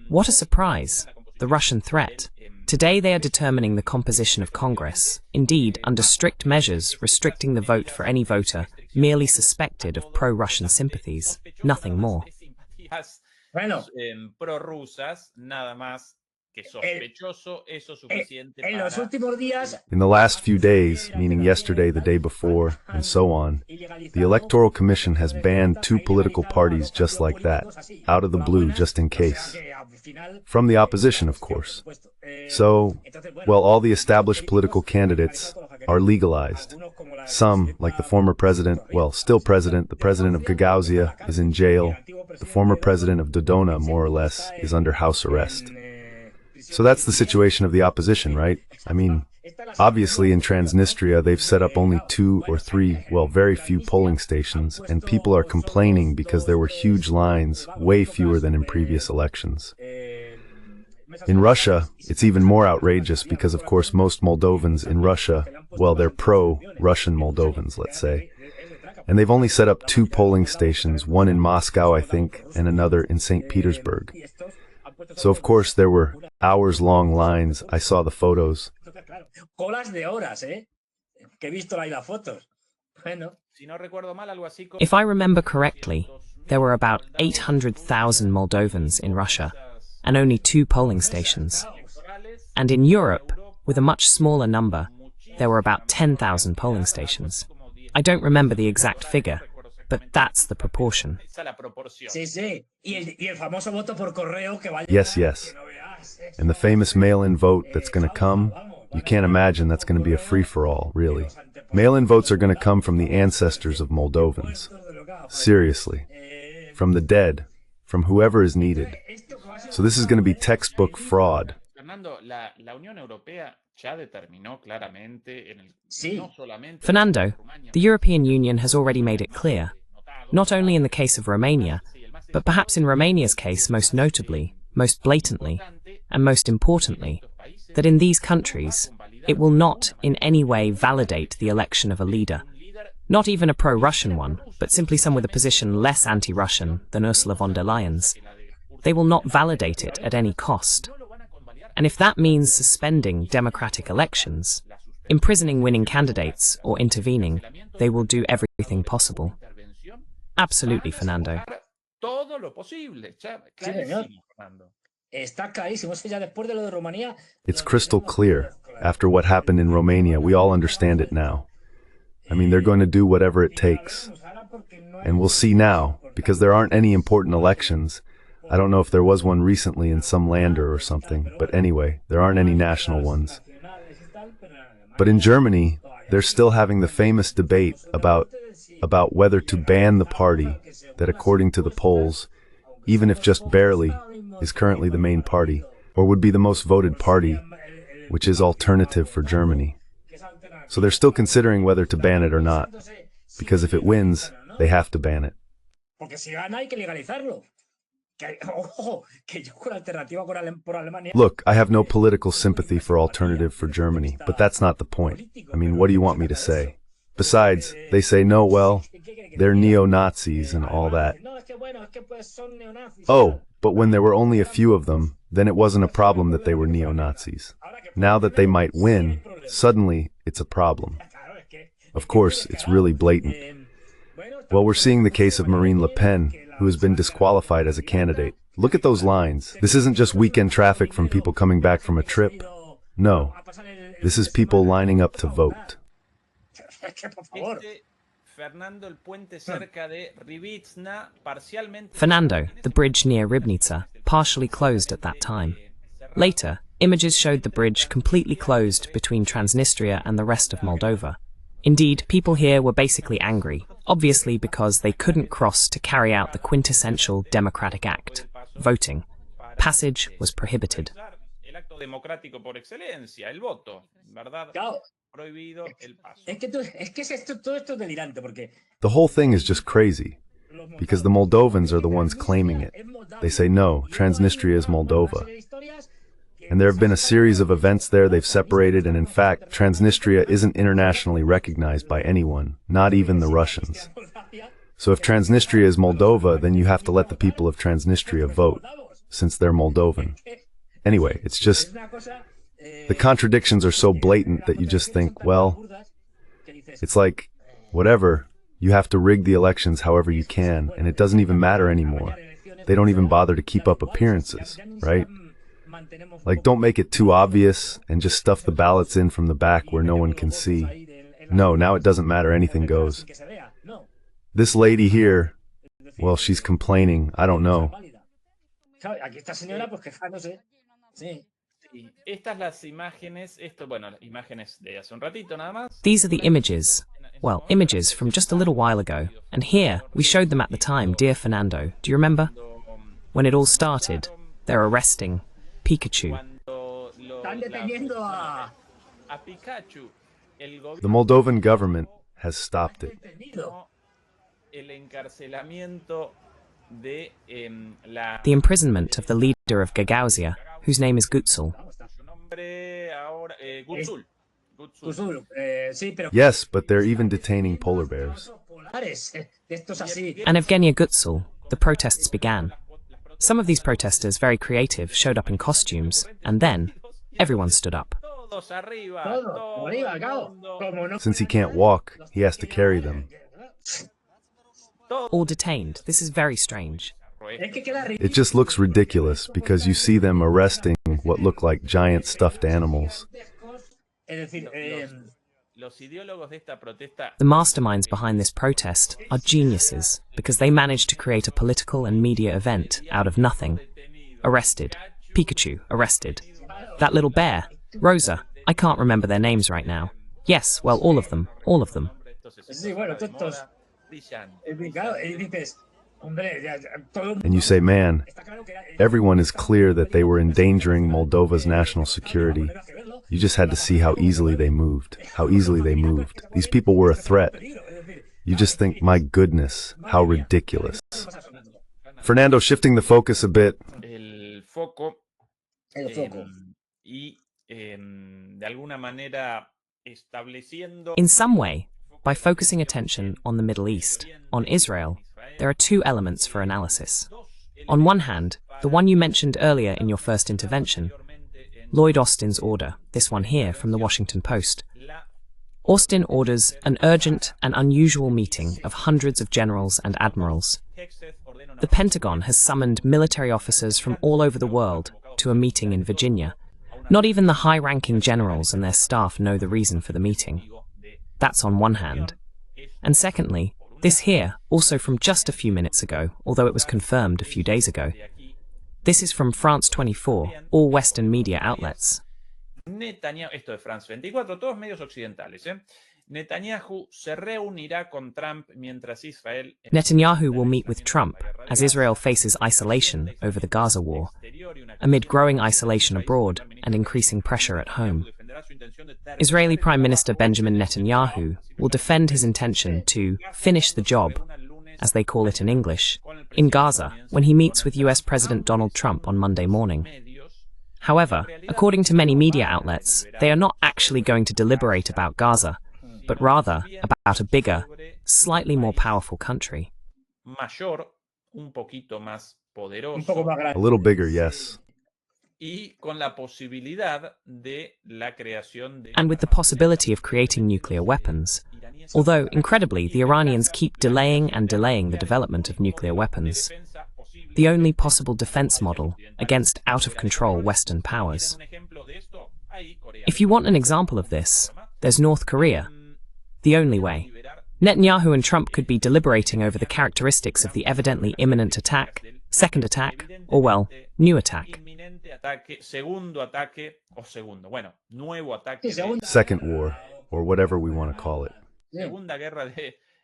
What a surprise! The Russian threat. Today they are determining the composition of Congress, indeed under strict measures restricting the vote for any voter merely suspected of pro-Russian sympathies, nothing more. In the last few days, meaning yesterday, the day before, and so on, the Electoral Commission has banned 2 political parties just like that, out of the blue, just in case. From the opposition, of course. So, well, all the established political candidates are legalized. Some, like the former president, well, still president, the president of Gagauzia, is in jail. The former president of Dodona, more or less, is under house arrest. So that's the situation of the opposition, right? I mean, obviously in Transnistria they've set up only 2 or 3, well, very few polling stations, and people are complaining because there were huge lines, way fewer than in previous elections. In Russia, it's even more outrageous because, of course, most Moldovans in Russia, well, they're pro-Russian Moldovans, let's say. And they've only set up 2 polling stations, one in Moscow, I think, and another in St. Petersburg. So, of course, there were hours-long lines. I saw the photos. If I remember correctly, there were about 800,000 Moldovans in Russia, and only 2 polling stations. And in Europe, with a much smaller number, there were about 10,000 polling stations. I don't remember the exact figure, but that's the proportion. Yes, yes. And the famous mail-in vote that's going to come, you can't imagine that's going to be a free-for-all, really. Mail-in votes are going to come from the ancestors of Moldovans. Seriously. From the dead, from whoever is needed. So this is going to be textbook fraud. Fernando, the European Union has already made it clear, not only in the case of Romania, but perhaps in Romania's case most notably, most blatantly, and most importantly, that in these countries, it will not in any way validate the election of a leader, not even a pro-Russian one, but simply some with a position less anti-Russian than Ursula von der Leyen's. They will not validate it at any cost. And if that means suspending democratic elections, imprisoning winning candidates, or intervening, they will do everything possible. Absolutely, Fernando. It's crystal clear. After what happened in Romania, we all understand it now. I mean, they're going to do whatever it takes. And we'll see now, because there aren't any important elections. I don't know if there was one recently in some lander or something, but anyway, there aren't any national ones. But in Germany, they're still having the famous debate about whether to ban the party that, according to the polls, even if just barely, is currently the main party, or would be the most voted party, which is Alternative for Germany. So they're still considering whether to ban it or not, because if it wins, they have to ban it. Look, I have no political sympathy for Alternative for Germany, but that's not the point. I mean, what do you want me to say? Besides, they say, no, well, they're neo-Nazis and all that. Oh, but when there were only a few of them, then it wasn't a problem that they were neo-Nazis. Now that they might win, suddenly it's a problem. Of course, it's really blatant. Well, we're seeing the case of Marine Le Pen, who has been disqualified as a candidate. Look at those lines. This isn't just weekend traffic from people coming back from a trip. No, this is people lining up to vote. Fernando, the bridge near Ribnica, partially closed at that time. Later, images showed the bridge completely closed between Transnistria and the rest of Moldova. Indeed, people here were basically angry, obviously because they couldn't cross to carry out the quintessential democratic act, voting. Passage was prohibited. The whole thing is just crazy, because the Moldovans are the ones claiming it. They say, no, Transnistria is Moldova. And there have been a series of events there they've separated, and in fact, Transnistria isn't internationally recognized by anyone, not even the Russians. So if Transnistria is Moldova, then you have to let the people of Transnistria vote, since they're Moldovan. Anyway, it's just, the contradictions are so blatant that you just think, well, it's like, whatever, you have to rig the elections however you can, and it doesn't even matter anymore. They don't even bother to keep up appearances, right? Like, don't make it too obvious and just stuff the ballots in from the back where no one can see. No, now it doesn't matter, anything goes. This lady here, well, she's complaining, I don't know. These are the images. Well, images from just a little while ago. And here, we showed them at the time, dear Fernando. Do you remember? When it all started, they're arresting Pikachu. The Moldovan government has stopped it. The imprisonment of the leader of Gagauzia, whose name is Gutsul. Yes, but they're even detaining polar bears. And Evgenia Gutsul, the protests began. Some of these protesters, very creative, showed up in costumes, and then everyone stood up. Since he can't walk, he has to carry them. All detained. This is very strange. It just looks ridiculous because you see them arresting what look like giant stuffed animals. The masterminds behind this protest are geniuses because they managed to create a political and media event out of nothing. Arrested. Pikachu, arrested. That little bear. Rosa. I can't remember their names right now. Yes, well, all of them. All of them. And you say, man, everyone is clear that they were endangering Moldova's national security. You just had to see how easily they moved. How easily they moved. These people were a threat. You just think, my goodness, how ridiculous. Fernando, shifting the focus a bit. In some way, by focusing attention on the Middle East, on Israel, there are two elements for analysis. On one hand, the one you mentioned earlier in your first intervention, Lloyd Austin's order, this one here from the Washington Post. Austin orders an urgent and unusual meeting of hundreds of generals and admirals. The Pentagon has summoned military officers from all over the world to a meeting in Virginia. Not even the high-ranking generals and their staff know the reason for the meeting. That's on one hand. And secondly, this here, also from just a few minutes ago, although it was confirmed a few days ago. This is from France 24, all Western media outlets. Netanyahu will meet with Trump as Israel faces isolation over the Gaza war, amid growing isolation abroad and increasing pressure at home. Israeli Prime Minister Benjamin Netanyahu will defend his intention to finish the job, as they call it in English, in Gaza when he meets with US President Donald Trump on Monday morning. However, according to many media outlets, they are not actually going to deliberate about Gaza, but rather about a bigger, slightly more powerful country. Mayor, un poquito más Un poderoso, poco más grande. A little bigger, yes. y con la posibilidad de la creación de And with the possibility of creating nuclear weapons. Although, incredibly, the Iranians keep delaying and delaying the development of nuclear weapons, the only possible defense model against out-of-control Western powers. If you want an example of this, there's North Korea. The only way. Netanyahu and Trump could be deliberating over the characteristics of the evidently imminent attack, second attack, or, well, new attack. Second war, or whatever we want to call it.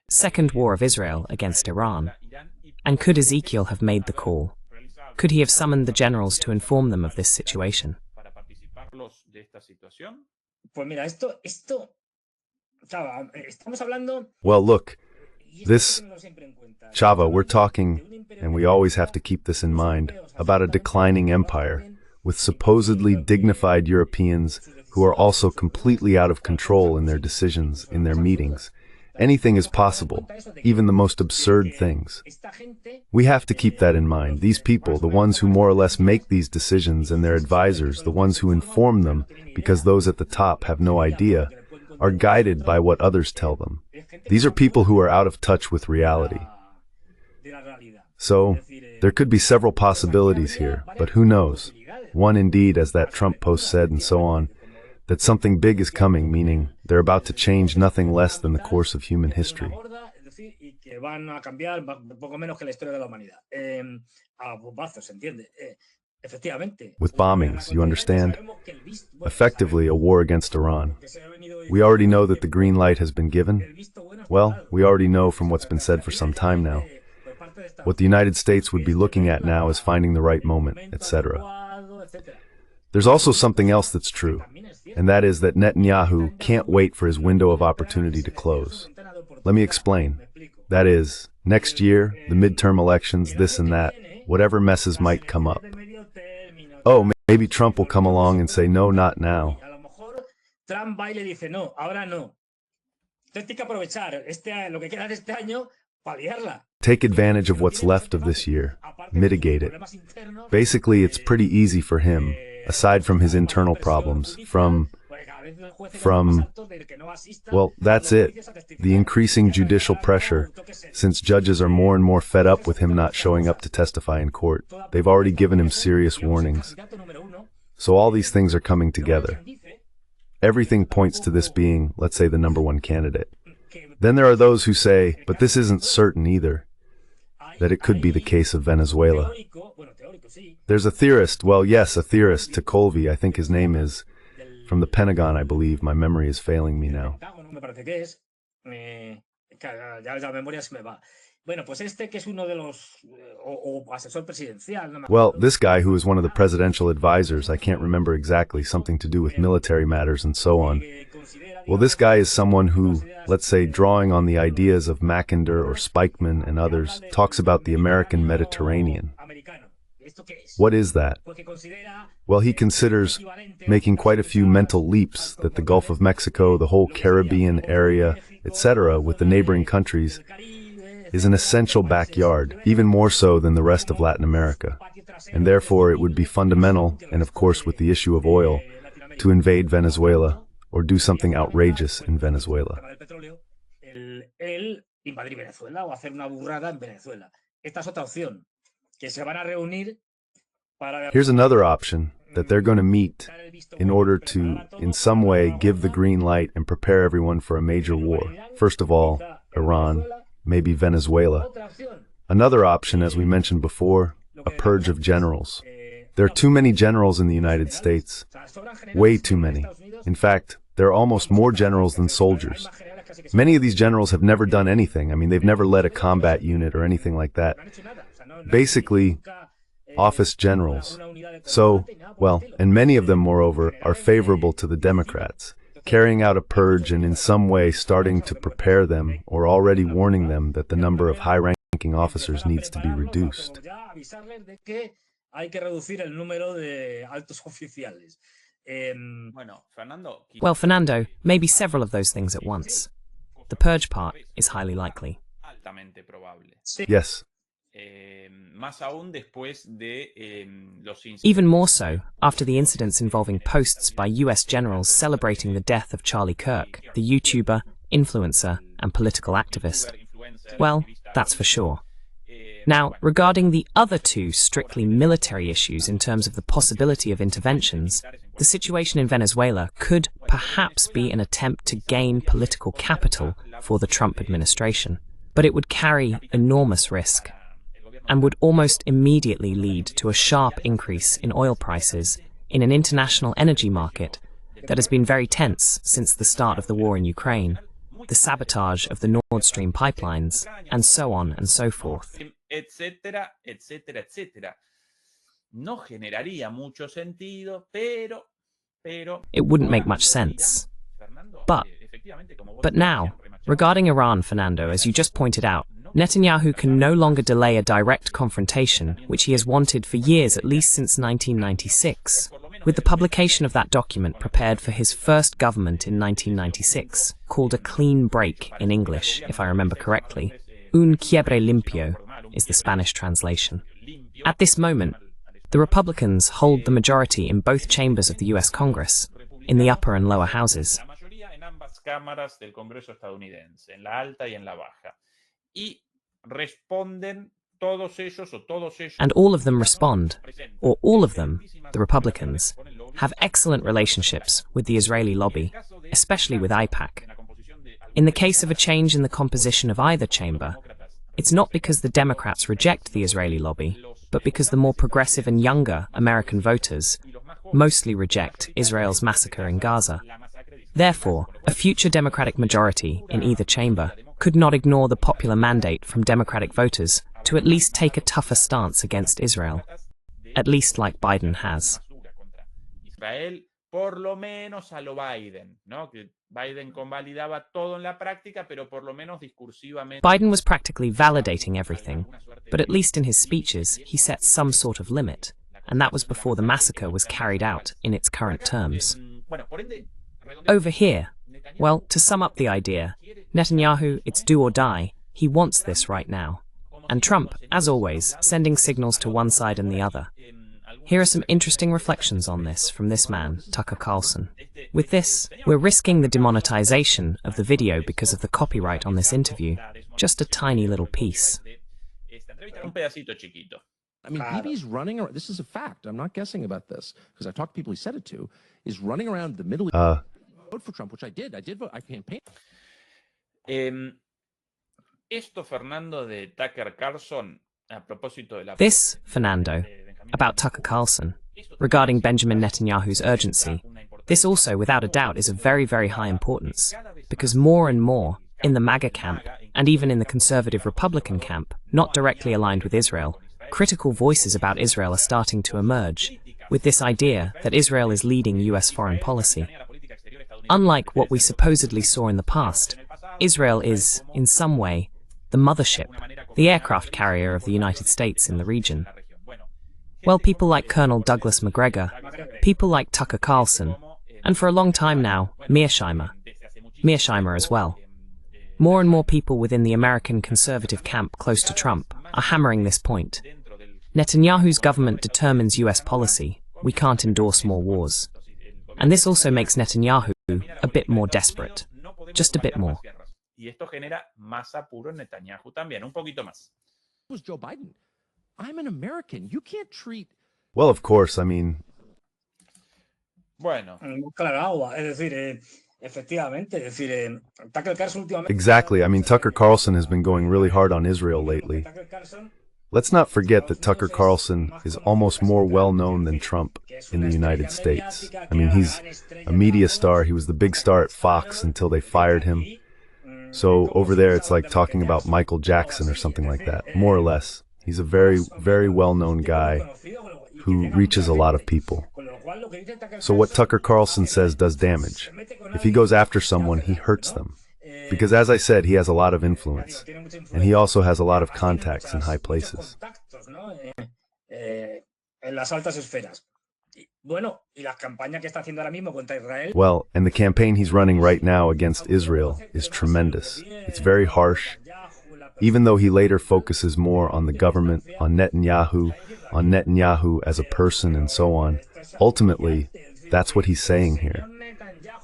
Second war of Israel against Iran. And could Ezekiel have made the call? Could he have summoned the generals to inform them of this situation? Pues mira, claro, estamos hablando. Well, look, this, Chava, we're talking, and we always have to keep this in mind, about a declining empire with supposedly dignified Europeans who are also completely out of control in their decisions, in their meetings. Anything is possible, even the most absurd things. We have to keep that in mind. These people, the ones who more or less make these decisions and their advisors, the ones who inform them, because those at the top have no idea, are guided by what others tell them. These are people who are out of touch with reality. So, there could be several possibilities here, but who knows? One indeed, as that Trump post said and so on, that something big is coming, meaning they're about to change nothing less than the course of human history. With bombings, you understand? Effectively, a war against Iran. We already know that the green light has been given. Well, we already know from what's been said for some time now. What the United States would be looking at now is finding the right moment, etc. There's also something else that's true, and that is that Netanyahu can't wait for his window of opportunity to close. Let me explain. That is, next year, the midterm elections, this and that, whatever messes might come up. Oh, maybe Trump will come along and say, no, not now. Take advantage of what's left of this year. Mitigate it. Basically, it's pretty easy for him, aside from his internal problems, well, that's it. The increasing judicial pressure, since judges are more and more fed up with him not showing up to testify in court. They've already given him serious warnings. So all these things are coming together. Everything points to this being, let's say, the #1 candidate. Then there are those who say, but this isn't certain either, that it could be the case of Venezuela. There's a theorist, well, yes, a theorist, Tukolvi, I think his name is, from the Pentagon, I believe. My memory is failing me now. Well, this guy who is one of the presidential advisors, I can't remember exactly, something to do with military matters and so on. Well, this guy is someone who, let's say, drawing on the ideas of Mackinder or Spikeman and others, talks about the American Mediterranean. What is that? Well, he considers making quite a few mental leaps that the Gulf of Mexico, the whole Caribbean area, etc., with the neighboring countries, is an essential backyard, even more so than the rest of Latin America. And therefore, it would be fundamental, and of course with the issue of oil, to invade Venezuela or do something outrageous in Venezuela. Here's another option, that they're going to meet in order to, in some way, give the green light and prepare everyone for a major war. First of all, Iran, maybe Venezuela. Another option, as we mentioned before, a purge of generals. There are too many generals in the United States. Way too many. In fact, there are almost more generals than soldiers. Many of these generals have never done anything. I mean, they've never led a combat unit or anything like that. Basically, office generals. So, well, and many of them, moreover, are favorable to the Democrats, carrying out a purge and in some way starting to prepare them or already warning them that the number of high-ranking officers needs to be reduced. Well, Fernando, maybe several of those things at once. the purge part is highly likely. Yes. Even more so after the incidents involving posts by US generals celebrating the death of Charlie Kirk, the YouTuber, influencer, and political activist. Well, that's for sure. Now, regarding the other two strictly military issues in terms of the possibility of interventions, the situation in Venezuela could perhaps be an attempt to gain political capital for the Trump administration, but it would carry enormous risk and would almost immediately lead to a sharp increase in oil prices in an international energy market that has been very tense since the start of the war in Ukraine, the sabotage of the Nord Stream pipelines, and so on and so forth. Etcétera, etcétera, etcétera. No generaría mucho sentido, pero... It wouldn't make much sense. But now, regarding Iran, Fernando, as you just pointed out, Netanyahu can no longer delay a direct confrontation, which he has wanted for years, at least since 1996, with the publication of that document prepared for his first government in 1996, called a clean break in English, if I remember correctly. Un quiebre limpio is the Spanish translation. At this moment, the Republicans hold the majority in both chambers of the US Congress, in the upper and lower houses. And all of them respond, or all of them, the Republicans, have excellent relationships with the Israeli lobby, especially with AIPAC. In the case of a change in the composition of either chamber, it's not because the Democrats reject the Israeli lobby, but because the more progressive and younger American voters mostly reject Israel's massacre in Gaza. Therefore, a future Democratic majority in either chamber could not ignore the popular mandate from Democratic voters to at least take a tougher stance against Israel, at least like Biden has. Biden was practically validating everything, but at least in his speeches, he set some sort of limit, and that was before the massacre was carried out in its current terms. Over here, well, to sum up the idea, Netanyahu, it's do or die, he wants this right now. And Trump, as always, sending signals to one side and the other. Here are some interesting reflections on this from this man, Tucker Carlson. With this, we're risking the demonetization of the video because of the copyright on this interview. Just a tiny little piece. I mean, Bibi's running around, this is a fact, I'm not guessing about this, because I talked to people he said it to, is running around the Middle East, vote for Trump, which I did vote, I campaigned. Esto, Fernando, de Tucker Carlson, a propósito de la... This, Fernando, about Tucker Carlson, regarding Benjamin Netanyahu's urgency, this also, without a doubt, is of very, very high importance, because more and more, in the MAGA camp, and even in the conservative Republican camp, not directly aligned with Israel, critical voices about Israel are starting to emerge, with this idea that Israel is leading US foreign policy. Unlike what we supposedly saw in the past, Israel is, in some way, the mothership, the aircraft carrier of the United States in the region. Well, people like Colonel Douglas McGregor, people like Tucker Carlson, and for a long time now, Mearsheimer as well. More and more people within the American conservative camp close to Trump are hammering this point. Netanyahu's government determines US policy. We can't endorse more wars. And this also makes Netanyahu a bit more desperate. Just a bit more. Was Joe Biden? I'm an American. You can't treat... Well, of course, I mean... Bueno. Exactly. I mean, Tucker Carlson has been going really hard on Israel lately. Let's not forget that Tucker Carlson is almost more well-known than Trump in the United States. I mean, he's a media star. He was the big star at Fox until they fired him. So over there, it's like talking about Michael Jackson or something like that, more or less. He's a very, very well-known guy who reaches a lot of people. So what Tucker Carlson says does damage. If he goes after someone, he hurts them. Because as I said, he has a lot of influence. And he also has a lot of contacts in high places. Bueno, y las campañas que está haciendo ahora mismo contra Israel. Well, and the campaign he's running right now against Israel is tremendous. It's very harsh. Even though he later focuses more on the government, on Netanyahu as a person and so on, ultimately, that's what he's saying here.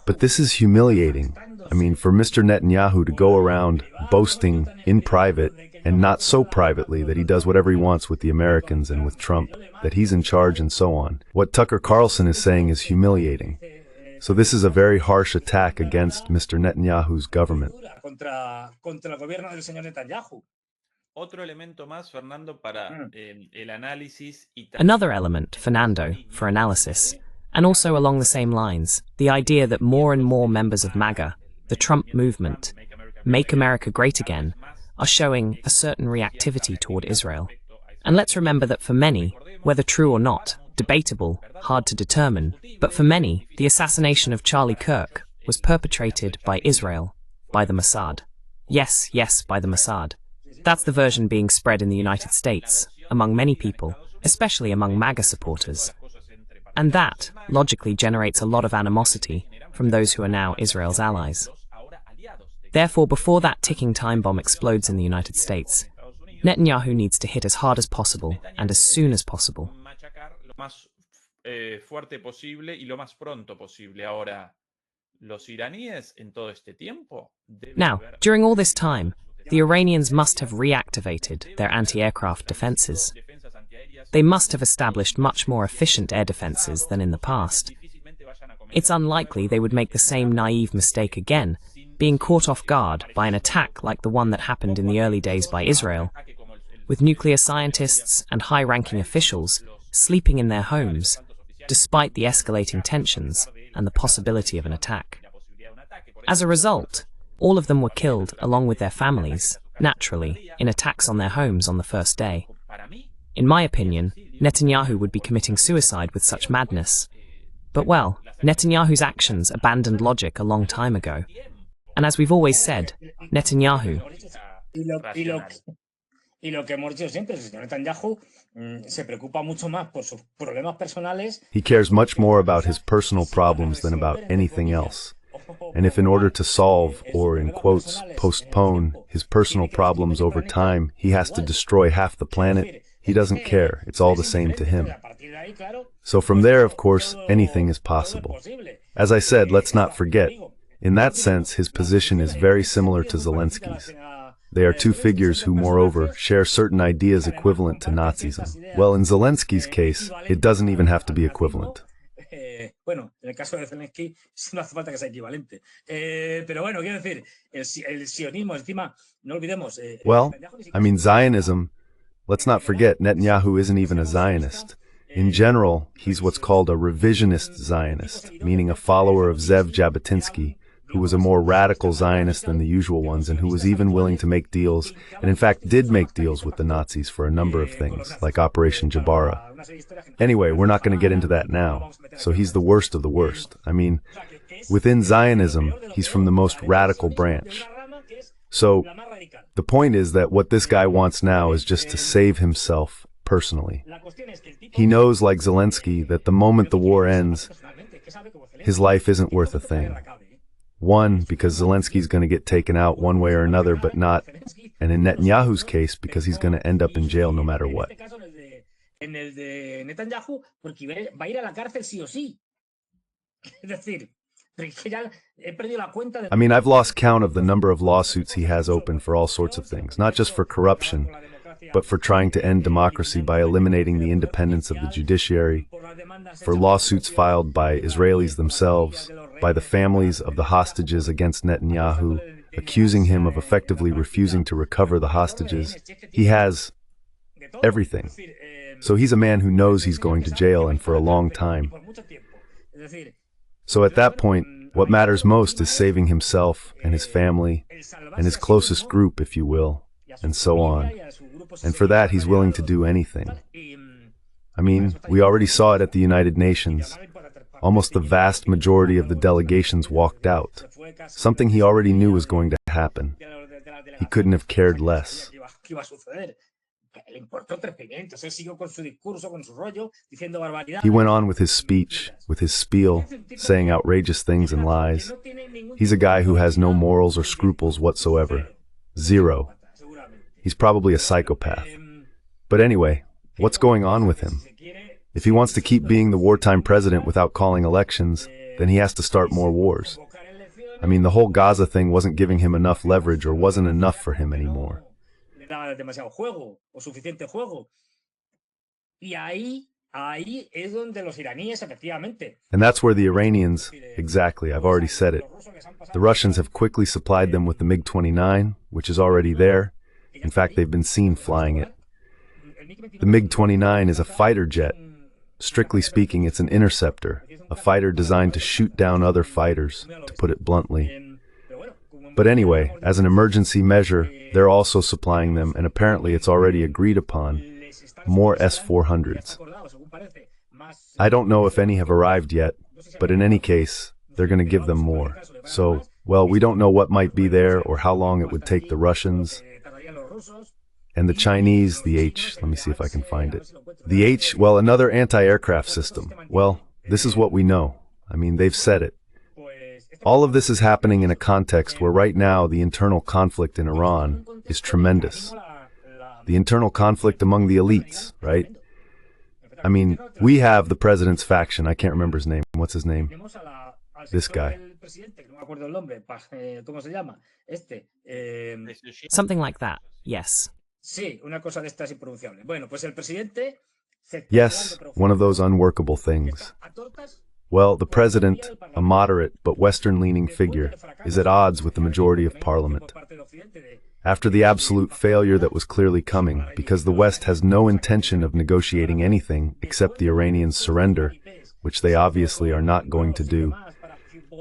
But this is humiliating. I mean, for Mr. Netanyahu to go around boasting in private and not so privately that he does whatever he wants with the Americans and with Trump, that he's in charge and so on. What Tucker Carlson is saying is humiliating. So this is a very harsh attack against Mr. Netanyahu's government. Another element, Fernando, for analysis, and also along the same lines, the idea that more and more members of MAGA, the Trump movement, Make America Great Again, are showing a certain reactivity toward Israel. And let's remember that for many, whether true or not, debatable, hard to determine, but for many, the assassination of Charlie Kirk was perpetrated by Israel, by the Mossad. Yes, by the Mossad. That's the version being spread in the United States, among many people, especially among MAGA supporters. And that, logically, generates a lot of animosity from those who are now Israel's allies. Therefore, before that ticking time bomb explodes in the United States, Netanyahu needs to hit as hard as possible and as soon as possible. Now, during all this time, the Iranians must have reactivated their anti-aircraft defenses. They must have established much more efficient air defenses than in the past. It's unlikely they would make the same naive mistake again, being caught off guard by an attack like the one that happened in the early days by Israel, with nuclear scientists and high-ranking officials sleeping in their homes, despite the escalating tensions and the possibility of an attack. As a result, all of them were killed along with their families, naturally, in attacks on their homes on the first day. In my opinion, Netanyahu would be committing suicide with such madness. But well, Netanyahu's actions abandoned logic a long time ago. And as we've always said, Netanyahu... Y lo que hemos dicho siempre, el señor Netanyahu se preocupa mucho más por sus problemas personales. He cares much more about his personal problems than about anything else. And if in order to solve, or in quotes, postpone, his personal problems over time, he has to destroy half the planet, he doesn't care. It's all the same to him. So from there, of course, anything is possible. As I said, let's not forget, in that sense, his position is very similar to Zelensky's. They are two figures who, moreover, share certain ideas equivalent to Nazism. Well, in Zelensky's case, it doesn't even have to be equivalent. Bueno, en el caso de Zelensky no hace falta que sea equivalente. Pero bueno, quiero decir, el sionismo, encima, no olvidemos... Well, I mean, Zionism, let's not forget, Netanyahu isn't even a Zionist. In general, he's what's called a revisionist Zionist, meaning a follower of Zev Jabotinsky, who was a more radical Zionist than the usual ones and who was even willing to make deals, and in fact did make deals with the Nazis for a number of things, like Operation Jabara. Anyway, we're not going to get into that now. So he's the worst of the worst. I mean, within Zionism, he's from the most radical branch. So the point is that what this guy wants now is just to save himself personally. He knows, like Zelensky, that the moment the war ends, his life isn't worth a thing. One, because Zelensky's going to get taken out one way or another, but not, and in Netanyahu's case, because he's going to end up in jail no matter what. I mean, I've lost count of the number of lawsuits he has open for all sorts of things, not just for corruption, but for trying to end democracy by eliminating the independence of the judiciary, for lawsuits filed by Israelis themselves, by the families of the hostages against Netanyahu, accusing him of effectively refusing to recover the hostages. He has everything. So he's a man who knows he's going to jail and for a long time. So at that point, what matters most is saving himself and his family and his closest group, if you will, and so on. And for that, he's willing to do anything. I mean, we already saw it at the United Nations. Almost the vast majority of the delegations walked out, something he already knew was going to happen. He couldn't have cared less. He went on with his speech, with his spiel, saying outrageous things and lies. He's a guy who has no morals or scruples whatsoever. Zero. He's probably a psychopath. But anyway, what's going on with him? If he wants to keep being the wartime president without calling elections, then he has to start more wars. I mean, the whole Gaza thing wasn't giving him enough leverage or wasn't enough for him anymore. And that's where the Iranians, exactly, I've already said it. The Russians have quickly supplied them with the MiG-29, which is already there. In fact, they've been seen flying it. The MiG-29 is a fighter jet. Strictly speaking, it's an interceptor, a fighter designed to shoot down other fighters, to put it bluntly. But anyway, as an emergency measure, they're also supplying them, and apparently it's already agreed upon, more S-400s. I don't know if any have arrived yet, but in any case, they're going to give them more. So, well, we don't know what might be there or how long it would take the Russians. And the Chinese, the H, let me see if I can find it. The H, well, another anti-aircraft system. Well, this is what we know. I mean, they've said it. All of this is happening in a context where right now the internal conflict in Iran is tremendous. The internal conflict among the elites, right? I mean, we have the president's faction. I can't remember his name. What's his name? This guy. Something like that, yes. Yes, one of those unworkable things. Well, the president, a moderate but Western-leaning figure, is at odds with the majority of parliament. After the absolute failure that was clearly coming, because the West has no intention of negotiating anything except the Iranians' surrender, which they obviously are not going to do.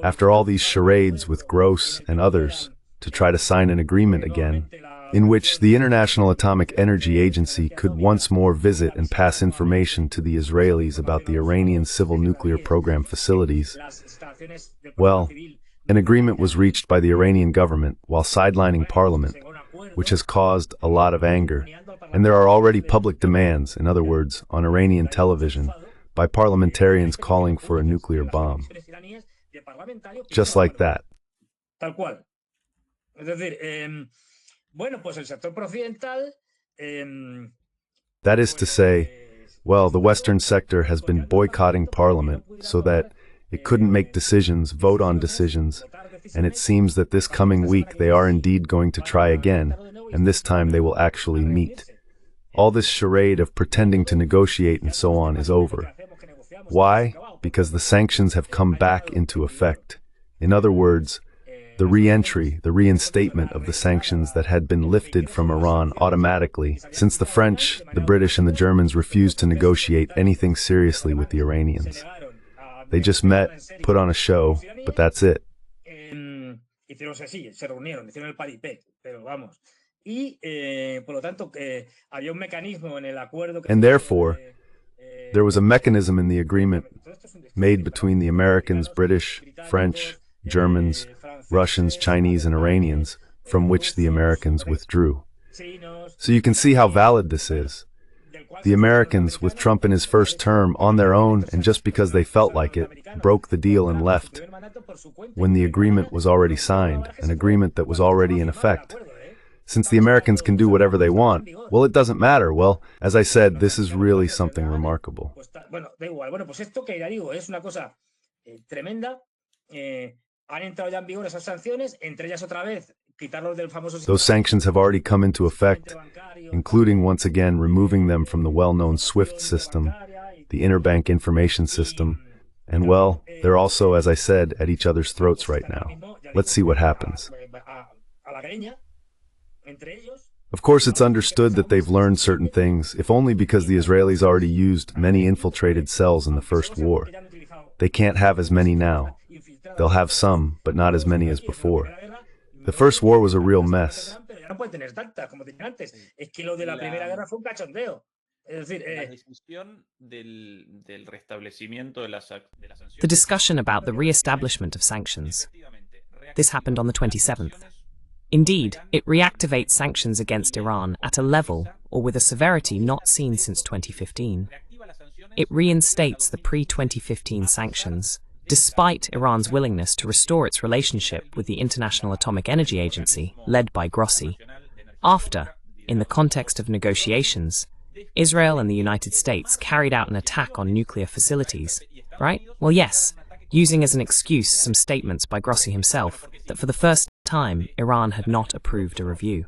After all these charades with Gross and others to try to sign an agreement again, in which the International Atomic Energy Agency could once more visit and pass information to the Israelis about the Iranian civil nuclear program facilities, well, an agreement was reached by the Iranian government while sidelining parliament, which has caused a lot of anger, and there are already public demands, in other words, on Iranian television, by parliamentarians calling for a nuclear bomb. Just like that. That is to say, well, the Western sector has been boycotting Parliament so that it couldn't make decisions, vote on decisions, and it seems that this coming week they are indeed going to try again, and this time they will actually meet. All this charade of pretending to negotiate and so on is over. Why? Because the sanctions have come back into effect. In other words, the re-entry, the reinstatement of the sanctions that had been lifted from Iran automatically, since the French, the British, and the Germans refused to negotiate anything seriously with the Iranians. They just met, put on a show, but that's it. And therefore, there was a mechanism in the agreement made between the Americans, British, French, Germans, Russians, Chinese, and Iranians, from which the Americans withdrew. So you can see how valid this is. The Americans, with Trump in his first term, on their own, and just because they felt like it, broke the deal and left, when the agreement was already signed, an agreement that was already in effect. Since the Americans can do whatever they want, well, it doesn't matter. Well, as I said, this is really something remarkable. Those sanctions have already come into effect, including once again removing them from the well-known SWIFT system, the interbank information system, and well, they're also, as I said, at each other's throats right now. Let's see what happens. Of course, it's understood that they've learned certain things, if only because the Israelis already used many infiltrated cells in the first war. They can't have as many now. They'll have some, but not as many as before. The first war was a real mess. The discussion about the re-establishment of sanctions. This happened on the 27th. Indeed, it reactivates sanctions against Iran at a level or with a severity not seen since 2015. It reinstates the pre-2015 sanctions, despite Iran's willingness to restore its relationship with the International Atomic Energy Agency, led by Grossi. After, in the context of negotiations, Israel and the United States carried out an attack on nuclear facilities, right? Well, yes, using as an excuse some statements by Grossi himself that for the first time Iran had not approved a review.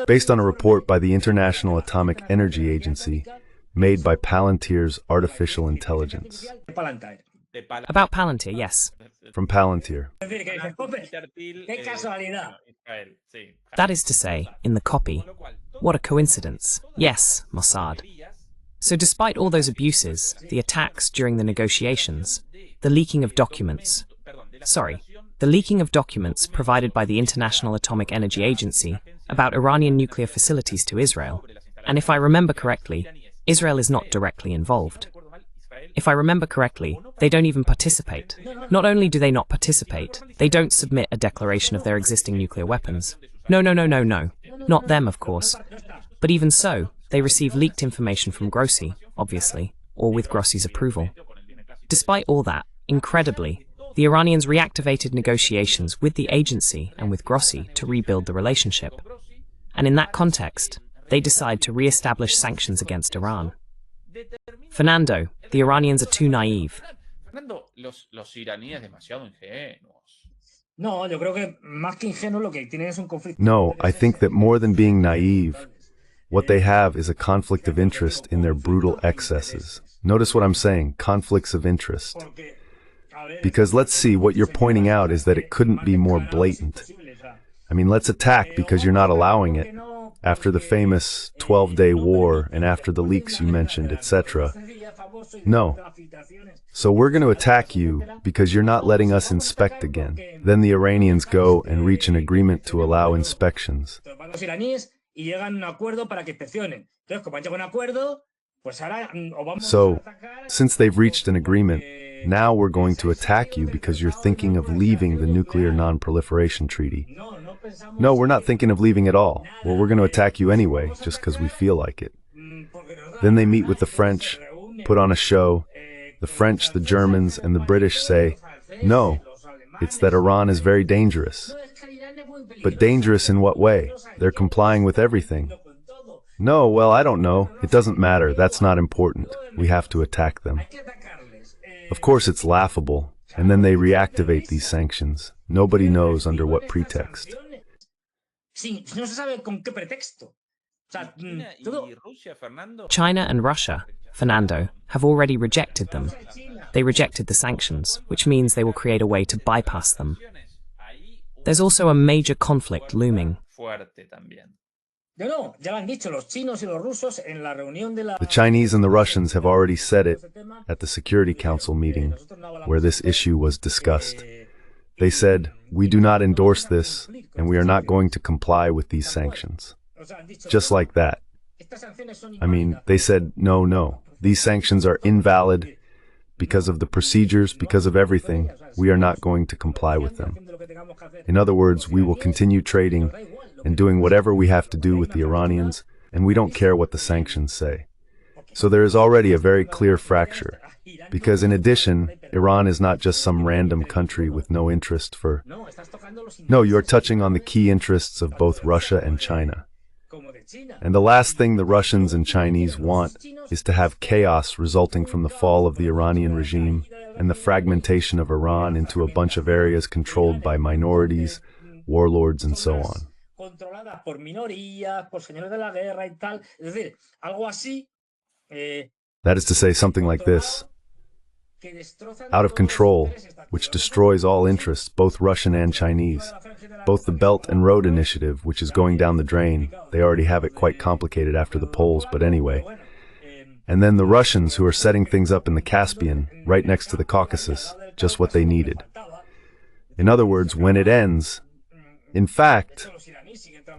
Based on a report by the International Atomic Energy Agency made by Palantir's Artificial Intelligence. About Palantir, yes. From Palantir. That is to say, in the copy. What a coincidence. Yes, Mossad. So despite all those abuses, the attacks during the negotiations, the leaking of documents provided by the International Atomic Energy Agency about Iranian nuclear facilities to Israel, and if I remember correctly, Israel is not directly involved. If I remember correctly, they don't even participate. Not only do they not participate, they don't submit a declaration of their existing nuclear weapons. No. Not them, of course. But even so, they receive leaked information from Grossi, obviously, or with Grossi's approval. Despite all that, incredibly, the Iranians reactivated negotiations with the agency and with Grossi to rebuild the relationship. And in that context, they decide to re-establish sanctions against Iran. Fernando, the Iranians are too naive. No, I think that more than being naive, what they have is a conflict of interest in their brutal excesses. Notice what I'm saying, conflicts of interest. Because let's see, what you're pointing out is that it couldn't be more blatant. I mean, let's attack because you're not allowing it. After the famous 12-day war and after the leaks you mentioned, etc. No. So we're going to attack you because you're not letting us inspect again. Then the Iranians go and reach an agreement to allow inspections. So, since they've reached an agreement, now we're going to attack you because you're thinking of leaving the Nuclear Non-Proliferation Treaty. No, we're not thinking of leaving at all. Well, we're going to attack you anyway, just because we feel like it. Then they meet with the French, put on a show. The French, the Germans, and the British say, no, it's that Iran is very dangerous. But dangerous in what way? They're complying with everything. No, well, I don't know. It doesn't matter. That's not important. We have to attack them. Of course, it's laughable. And then they reactivate these sanctions. Nobody knows under what pretext. China and Russia, Fernando, have already rejected them. They rejected the sanctions, which means they will create a way to bypass them. There's also a major conflict looming. The Chinese and the Russians have already said it at the Security Council meeting, where this issue was discussed. They said, we do not endorse this, and we are not going to comply with these sanctions. Just like that. I mean, they said, no, these sanctions are invalid because of the procedures, because of everything. We are not going to comply with them. In other words, we will continue trading and doing whatever we have to do with the Iranians, and we don't care what the sanctions say. So there is already a very clear fracture, because in addition, Iran is not just some random country with no interest for... No, you are touching on the key interests of both Russia and China. And the last thing the Russians and Chinese want is to have chaos resulting from the fall of the Iranian regime and the fragmentation of Iran into a bunch of areas controlled by minorities, warlords, and so on. That is to say, something like this. Out of control, which destroys all interests, both Russian and Chinese. Both the Belt and Road Initiative, which is going down the drain. They already have it quite complicated after the polls, but anyway. And then the Russians, who are setting things up in the Caspian, right next to the Caucasus, just what they needed. In other words, when it ends, in fact,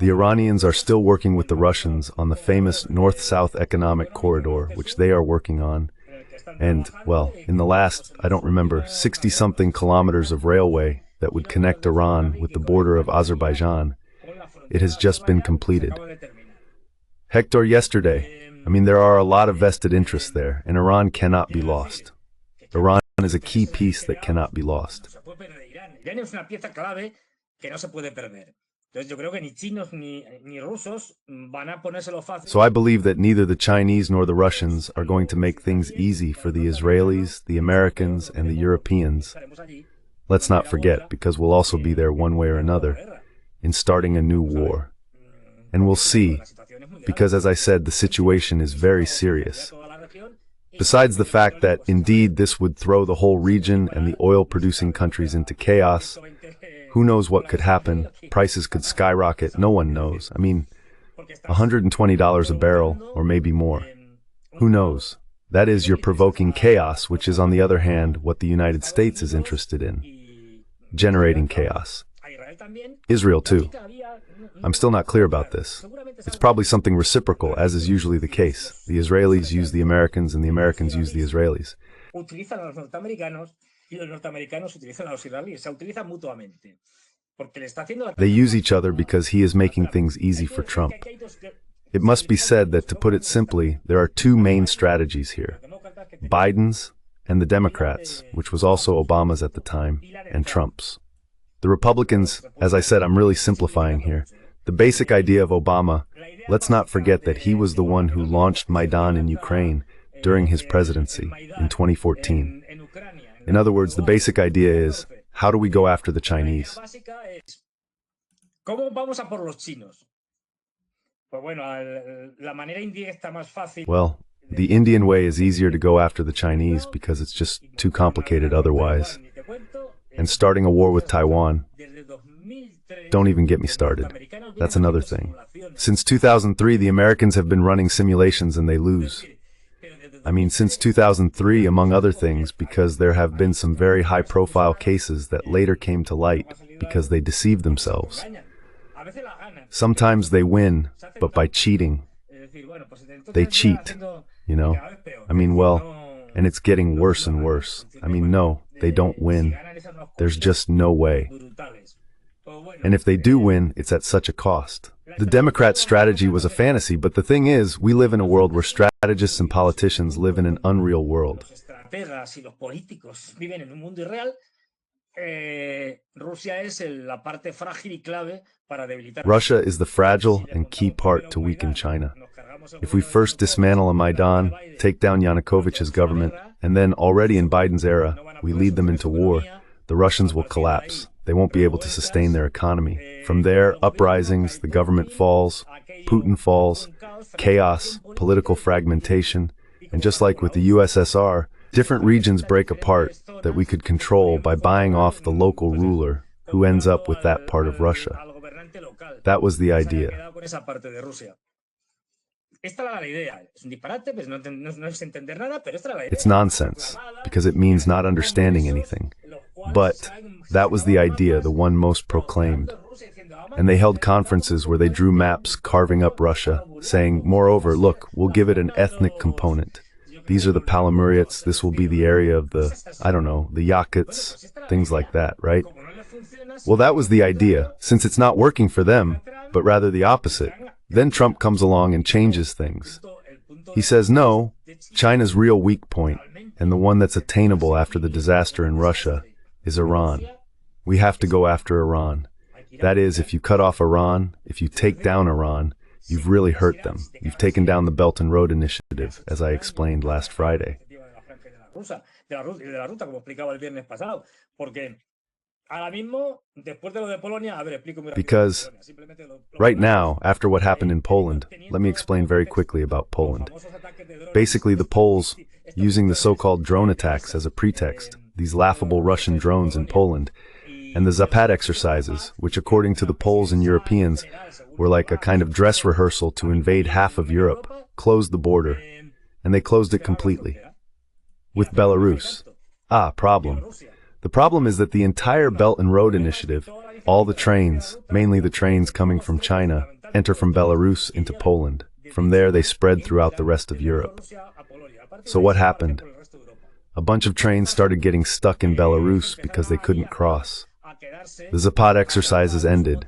the Iranians are still working with the Russians on the famous North-South Economic Corridor, which they are working on. And, well, in the last, I don't remember, 60-something kilometers of railway, that would connect Iran with the border of Azerbaijan. It has just been completed. Hector, yesterday, there are a lot of vested interests there, and Iran cannot be lost. Iran is a key piece that cannot be lost. So I believe that neither the Chinese nor the Russians are going to make things easy for the Israelis, the Americans, and the Europeans. Let's not forget, because we'll also be there one way or another, in starting a new war. And we'll see, because as I said, the situation is very serious. Besides the fact that, indeed, this would throw the whole region and the oil-producing countries into chaos, who knows what could happen? Prices could skyrocket, no one knows. $120 a barrel, or maybe more. Who knows? That is, you're provoking chaos, which is, on the other hand, what the United States is interested in. Generating chaos. Israel, too. I'm still not clear about this. It's probably something reciprocal, as is usually the case. The Israelis use the Americans, and the Americans use the Israelis. They use each other because he is making things easy for Trump. It must be said that, to put it simply, there are two main strategies here. Biden's and the Democrats, which was also Obama's at the time, and Trump's. The Republicans, as I said, I'm really simplifying here. The basic idea of Obama, let's not forget that he was the one who launched Maidan in Ukraine during his presidency in 2014. In other words, the basic idea is, how do we go after the Chinese? Well, the Indian way is easier to go after the Chinese because it's just too complicated otherwise. And starting a war with Taiwan, don't even get me started. That's another thing. Since 2003, the Americans have been running simulations and they lose. Since 2003, among other things, because there have been some very high-profile cases that later came to light because they deceived themselves. Sometimes they win, but by cheating. They cheat, and it's getting worse and worse. No, they don't win. There's just no way. And if they do win, it's at such a cost. The Democrat strategy was a fantasy, but the thing is, we live in a world where strategists and politicians live in an unreal world. Russia is the fragile and key part to weaken China. If we first dismantle a Maidan, take down Yanukovych's government, and then, already in Biden's era, we lead them into war, the Russians will collapse. They won't be able to sustain their economy. From there, uprisings, the government falls, Putin falls, chaos, political fragmentation, and just like with the USSR, different regions break apart that we could control by buying off the local ruler who ends up with that part of Russia. That was the idea. It's nonsense, because it means not understanding anything. But that was the idea, the one most proclaimed. And they held conferences where they drew maps carving up Russia, saying, moreover, look, we'll give it an ethnic component. These are the Palamuriats, this will be the area of the, the Yakuts, things like that, right? Well, that was the idea, since it's not working for them, but rather the opposite. Then Trump comes along and changes things. He says, no, China's real weak point, and the one that's attainable after the disaster in Russia, is Iran. We have to go after Iran. That is, if you cut off Iran, if you take down Iran, you've really hurt them. You've taken down the Belt and Road Initiative, as I explained last Friday. Because right now, after what happened in Poland, let me explain very quickly about Poland. Basically, the Poles, using the so-called drone attacks as a pretext, these laughable Russian drones in Poland, and the Zapad exercises, which according to the Poles and Europeans were like a kind of dress rehearsal to invade half of Europe, closed the border, and they closed it completely. With Belarus. Problem. The problem is that the entire Belt and Road Initiative, all the trains, mainly the trains coming from China, enter from Belarus into Poland. From there they spread throughout the rest of Europe. So what happened? A bunch of trains started getting stuck in Belarus because they couldn't cross. The Zapad exercises ended.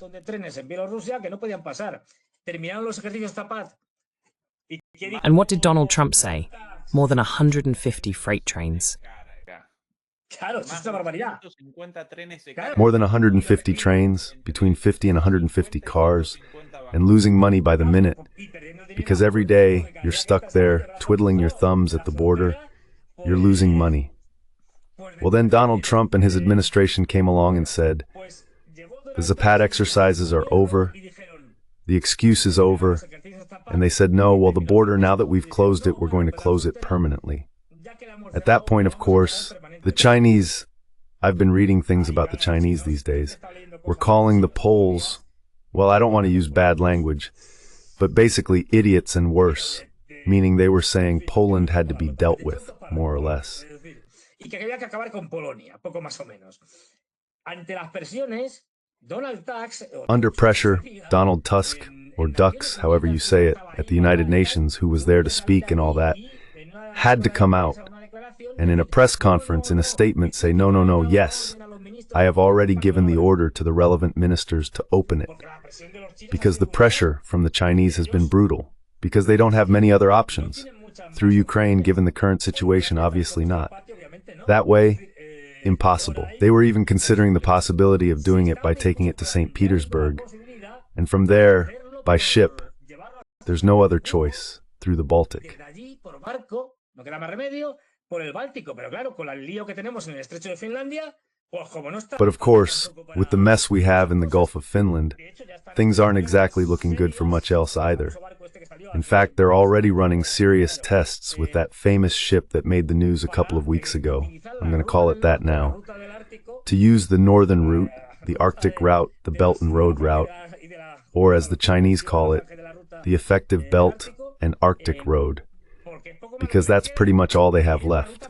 And what did Donald Trump say? More than 150 freight trains. More than 150 trains, between 50 and 150 cars, and losing money by the minute. Because every day you're stuck there, twiddling your thumbs at the border, you're losing money. Well, then Donald Trump and his administration came along and said, the Zapad exercises are over, the excuse is over, and they said, no, well, the border, now that we've closed it, we're going to close it permanently. At that point, of course, the Chinese, I've been reading things about the Chinese these days, were calling the Poles, well, I don't want to use bad language, but basically idiots and worse, meaning they were saying Poland had to be dealt with, more or less. Under pressure, Donald Tusk, or Ducks, however you say it, at the United Nations, who was there to speak and all that, had to come out and in a press conference, in a statement, say, no, no, no, yes, I have already given the order to the relevant ministers to open it. Because the pressure from the Chinese has been brutal, because they don't have many other options. Through Ukraine, given the current situation, obviously not. That way, impossible. They were even considering the possibility of doing it by taking it to St. Petersburg, and from there, by ship. There's no other choice, through the Baltic. But of course, with the mess we have in the Gulf of Finland, things aren't exactly looking good for much else either. In fact, they're already running serious tests with that famous ship that made the news a couple of weeks ago. I'm going to call it that now. To use the northern route, the Arctic route, the Belt and Road route, or as the Chinese call it, the effective Belt and Arctic Road. Because that's pretty much all they have left.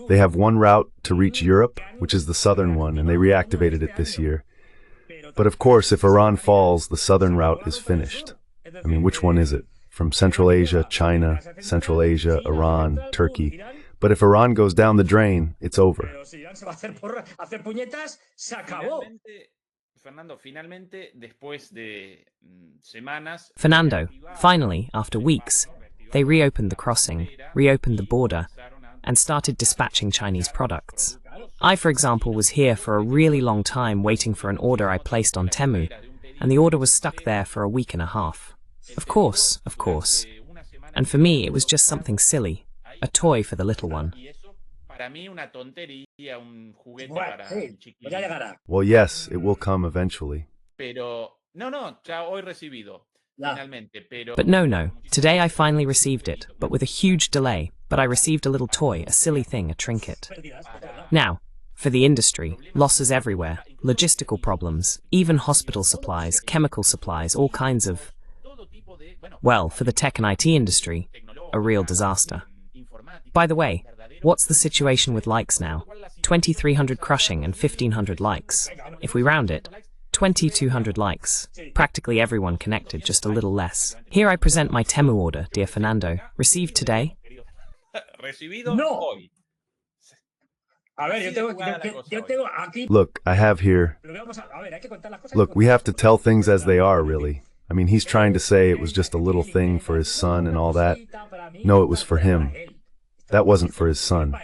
They have one route to reach Europe, which is the southern one, and they reactivated it this year. But of course, if Iran falls, the southern route is finished. I mean, which one is it? From Central Asia, China, Central Asia, Iran, Turkey. But if Iran goes down the drain, it's over. Fernando, finally, after weeks, they reopened the crossing, reopened the border, and started dispatching Chinese products. I, for example, was here for a really long time waiting for an order I placed on Temu, and the order was stuck there for a week and a half. Of course. And for me, it was just something silly, a toy for the little one. Well, yes, it will come eventually. But no, today I finally received it, but with a huge delay. But I received a little toy, a silly thing, a trinket. Now, for the industry, losses everywhere, logistical problems, even hospital supplies, chemical supplies, all kinds of... Well, for the tech and IT industry, a real disaster. By the way, what's the situation with likes now? 2,300 crushing and 1,500 likes. If we round it, 2,200 likes. Practically everyone connected, just a little less. Here I present my Temu order, dear Fernando. Received today? No. Look, I have here... Look, we have to tell things as they are, really. I mean, he's trying to say it was just a little thing for his son and all that. No, it was for him. That wasn't for his son.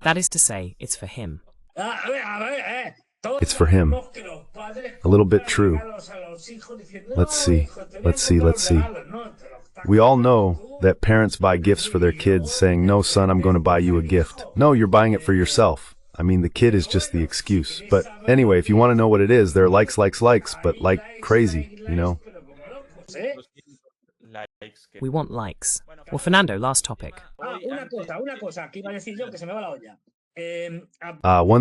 That is to say, it's for him. It's for him. A little bit true. Let's see. We all know that parents buy gifts for their kids saying, no, son, I'm going to buy you a gift. No, you're buying it for yourself. I mean, the kid is just the excuse. But anyway, if you want to know what it is, they're likes, but like crazy, you know? We want likes. Well, Fernando, last topic. One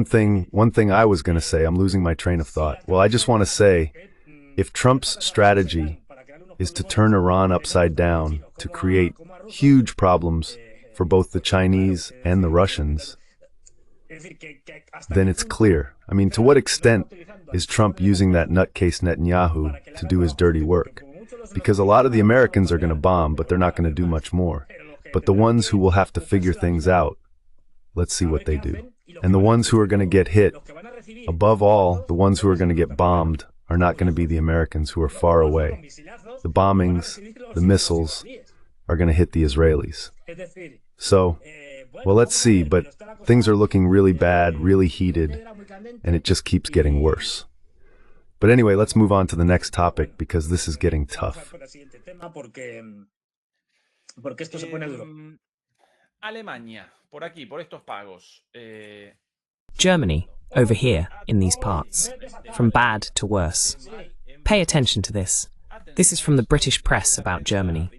thing I was going to say, I'm losing my train of thought. Well, I just want to say, if Trump's strategy is to turn Iran upside down, to create huge problems for both the Chinese and the Russians, then it's clear. I mean, to what extent is Trump using that nutcase Netanyahu to do his dirty work? Because a lot of the Americans are going to bomb, but they're not going to do much more. But the ones who will have to figure things out, let's see what they do. And the ones who are going to get hit, above all, the ones who are going to get bombed, are not going to be the Americans who are far away. The bombings, the missiles, are going to hit the Israelis. So, well, let's see, but things are looking really bad, really heated, and it just keeps getting worse. But anyway, let's move on to the next topic because this is getting tough. Alemania, por aquí, por estos pagos. Germany, over here, in these parts. From bad to worse. Pay attention to this. This is from the British press about Germany.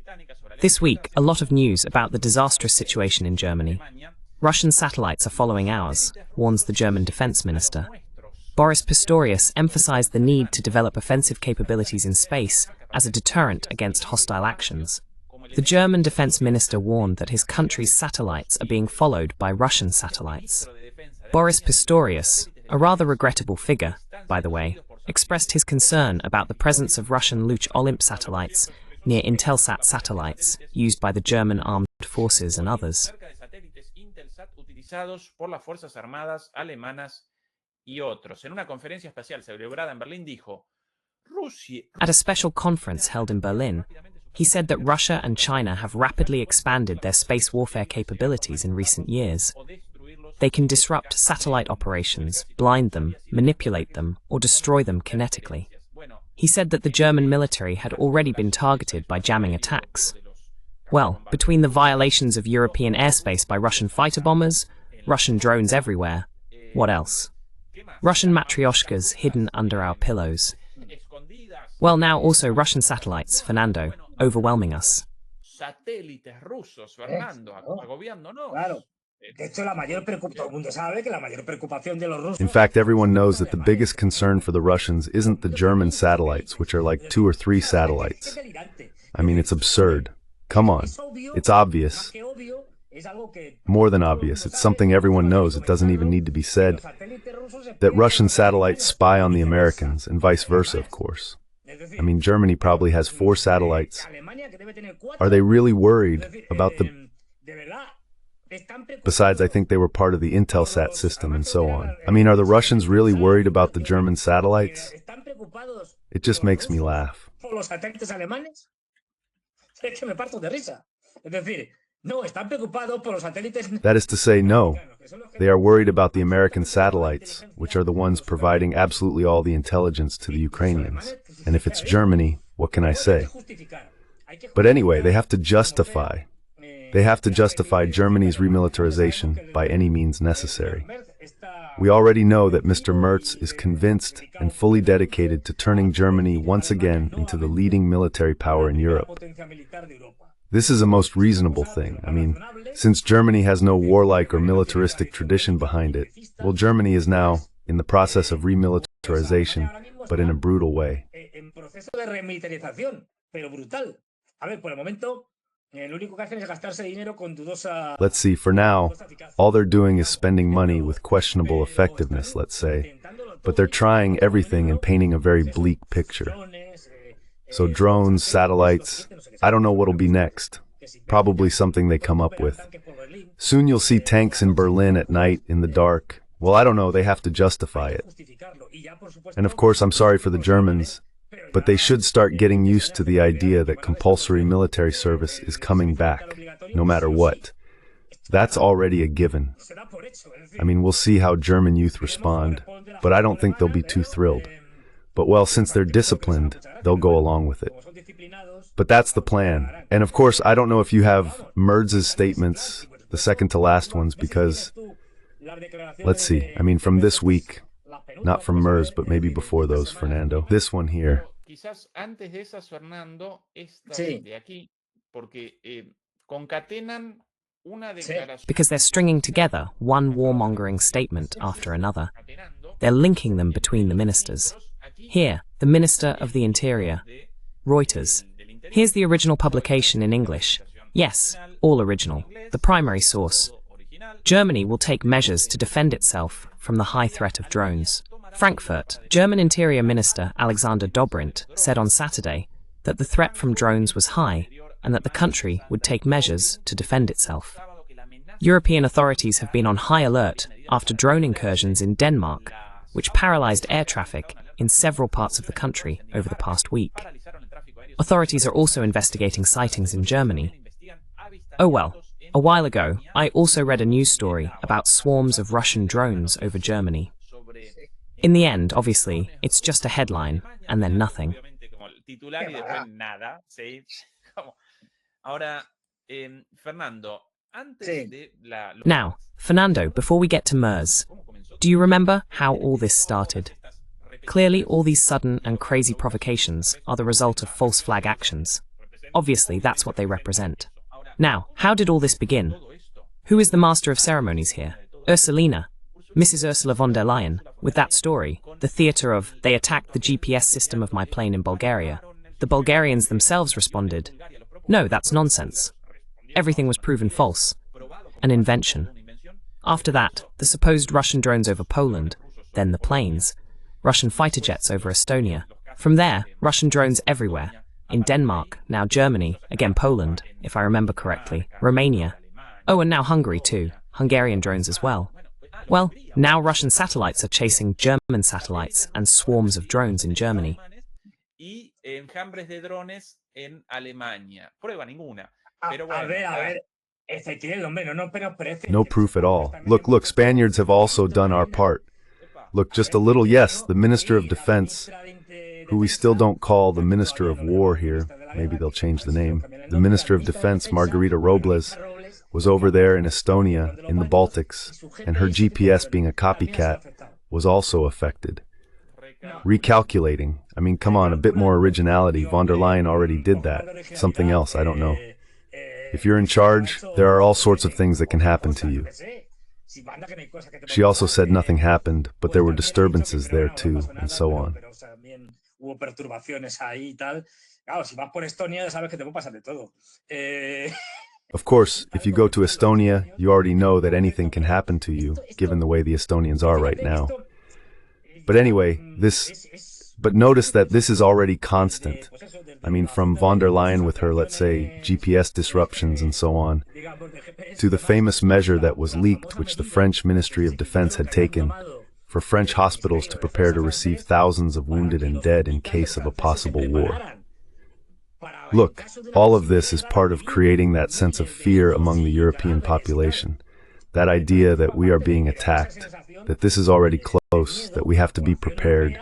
This week, a lot of news about the disastrous situation in Germany. Russian satellites are following ours, warns the German defense minister. Boris Pistorius emphasized the need to develop offensive capabilities in space as a deterrent against hostile actions. The German defense minister warned that his country's satellites are being followed by Russian satellites. Boris Pistorius, a rather regrettable figure, by the way, expressed his concern about the presence of Russian Luch Olymp satellites near Intelsat satellites used by the German armed forces and others. At a special conference held in Berlin, he said that Russia and China have rapidly expanded their space warfare capabilities in recent years. They can disrupt satellite operations, blind them, manipulate them, or destroy them kinetically. He said that the German military had already been targeted by jamming attacks. Well, between the violations of European airspace by Russian fighter bombers, Russian drones everywhere, what else? Russian matryoshkas hidden under our pillows. Well, now also Russian satellites, Fernando, overwhelming us. In fact, everyone knows that the biggest concern for the Russians isn't the German satellites, which are like 2 or 3 satellites. I mean, it's absurd. Come on. It's obvious. More than obvious. It's something everyone knows. It doesn't even need to be said. That Russian satellites spy on the Americans, and vice versa, of course. I mean, Germany probably has 4 satellites. Are they really worried about the... Besides, I think they were part of the Intelsat system and so on. I mean, are the Russians really worried about the German satellites? It just makes me laugh. That is to say, no. They are worried about the American satellites, which are the ones providing absolutely all the intelligence to the Ukrainians. And if it's Germany, what can I say? But anyway, they have to justify. They have to justify Germany's remilitarization by any means necessary. We already know that Mr. Merz is convinced and fully dedicated to turning Germany once again into the leading military power in Europe. This is a most reasonable thing. I mean, since Germany has no warlike or militaristic tradition behind it, well, Germany is now in the process of remilitarization, but in a brutal way. Let's see, for now, all they're doing is spending money with questionable effectiveness, let's say, but they're trying everything and painting a very bleak picture. So drones, satellites, I don't know what'll be next. Probably something they come up with. Soon you'll see tanks in Berlin at night in the dark. Well, I don't know, they have to justify it. And of course, I'm sorry for the Germans, but they should start getting used to the idea that compulsory military service is coming back, no matter what. That's already a given. I mean, we'll see how German youth respond, but I don't think they'll be too thrilled. But well, since they're disciplined, they'll go along with it. But that's the plan. And of course, I don't know if you have Merz's statements, the second to last ones, because, let's see, I mean, from this week, not from Merz, but maybe before those, Fernando. This one here. Quizás antes de esas, Fernando, estas de aquí, porque concatenan una declaración. Because they're stringing together one warmongering statement after another. They're linking them between the ministers. Here, the Minister of the Interior, Reuters. Here's the original publication in English. Yes, all original, the primary source. Germany will take measures to defend itself from the high threat of drones. Frankfurt, German Interior Minister Alexander Dobrindt said on Saturday that the threat from drones was high and that the country would take measures to defend itself. European authorities have been on high alert after drone incursions in Denmark, which paralyzed air traffic in several parts of the country over the past week. Authorities are also investigating sightings in Germany. Oh well, a while ago, I also read a news story about swarms of Russian drones over Germany. In the end, obviously, it's just a headline and then nothing. Now, Fernando, before we get to MERS, do you remember how all this started? Clearly, all these sudden and crazy provocations are the result of false flag actions. Obviously, that's what they represent. Now, how did all this begin? Who is the master of ceremonies here? Ursulina, Mrs. Ursula von der Leyen, with that story, the theatre of, they attacked the GPS system of my plane in Bulgaria. The Bulgarians themselves responded, no, that's nonsense. Everything was proven false. An invention. After that, the supposed Russian drones over Poland, then the planes, Russian fighter jets over Estonia. From there, Russian drones everywhere. In Denmark, now Germany, again Poland, if I remember correctly, Romania. Oh, and now Hungary too, Hungarian drones as well. Well, now Russian satellites are chasing German satellites and swarms of drones in Germany. No proof at all. Look, Spaniards have also done our part. Look, just a little yes, the Minister of Defense, who we still don't call the Minister of War here, maybe they'll change the name. The Minister of Defense, Margarita Robles, was over there in Estonia, in the Baltics, and her GPS being a copycat was also affected. Recalculating, I mean, come on, a bit more originality. Von der Leyen already did that. Something else, I don't know. If you're in charge, there are all sorts of things that can happen to you. She also said nothing happened, but there were disturbances there too, and so on. Of course, if you go to Estonia, you already know that anything can happen to you, given the way the Estonians are right now. But anyway, but notice that this is already constant. I mean, from von der Leyen with her, let's say, GPS disruptions and so on, to the famous measure that was leaked, which the French Ministry of Defense had taken, for French hospitals to prepare to receive thousands of wounded and dead in case of a possible war. Look, all of this is part of creating that sense of fear among the European population, that idea that we are being attacked, that this is already close, that we have to be prepared.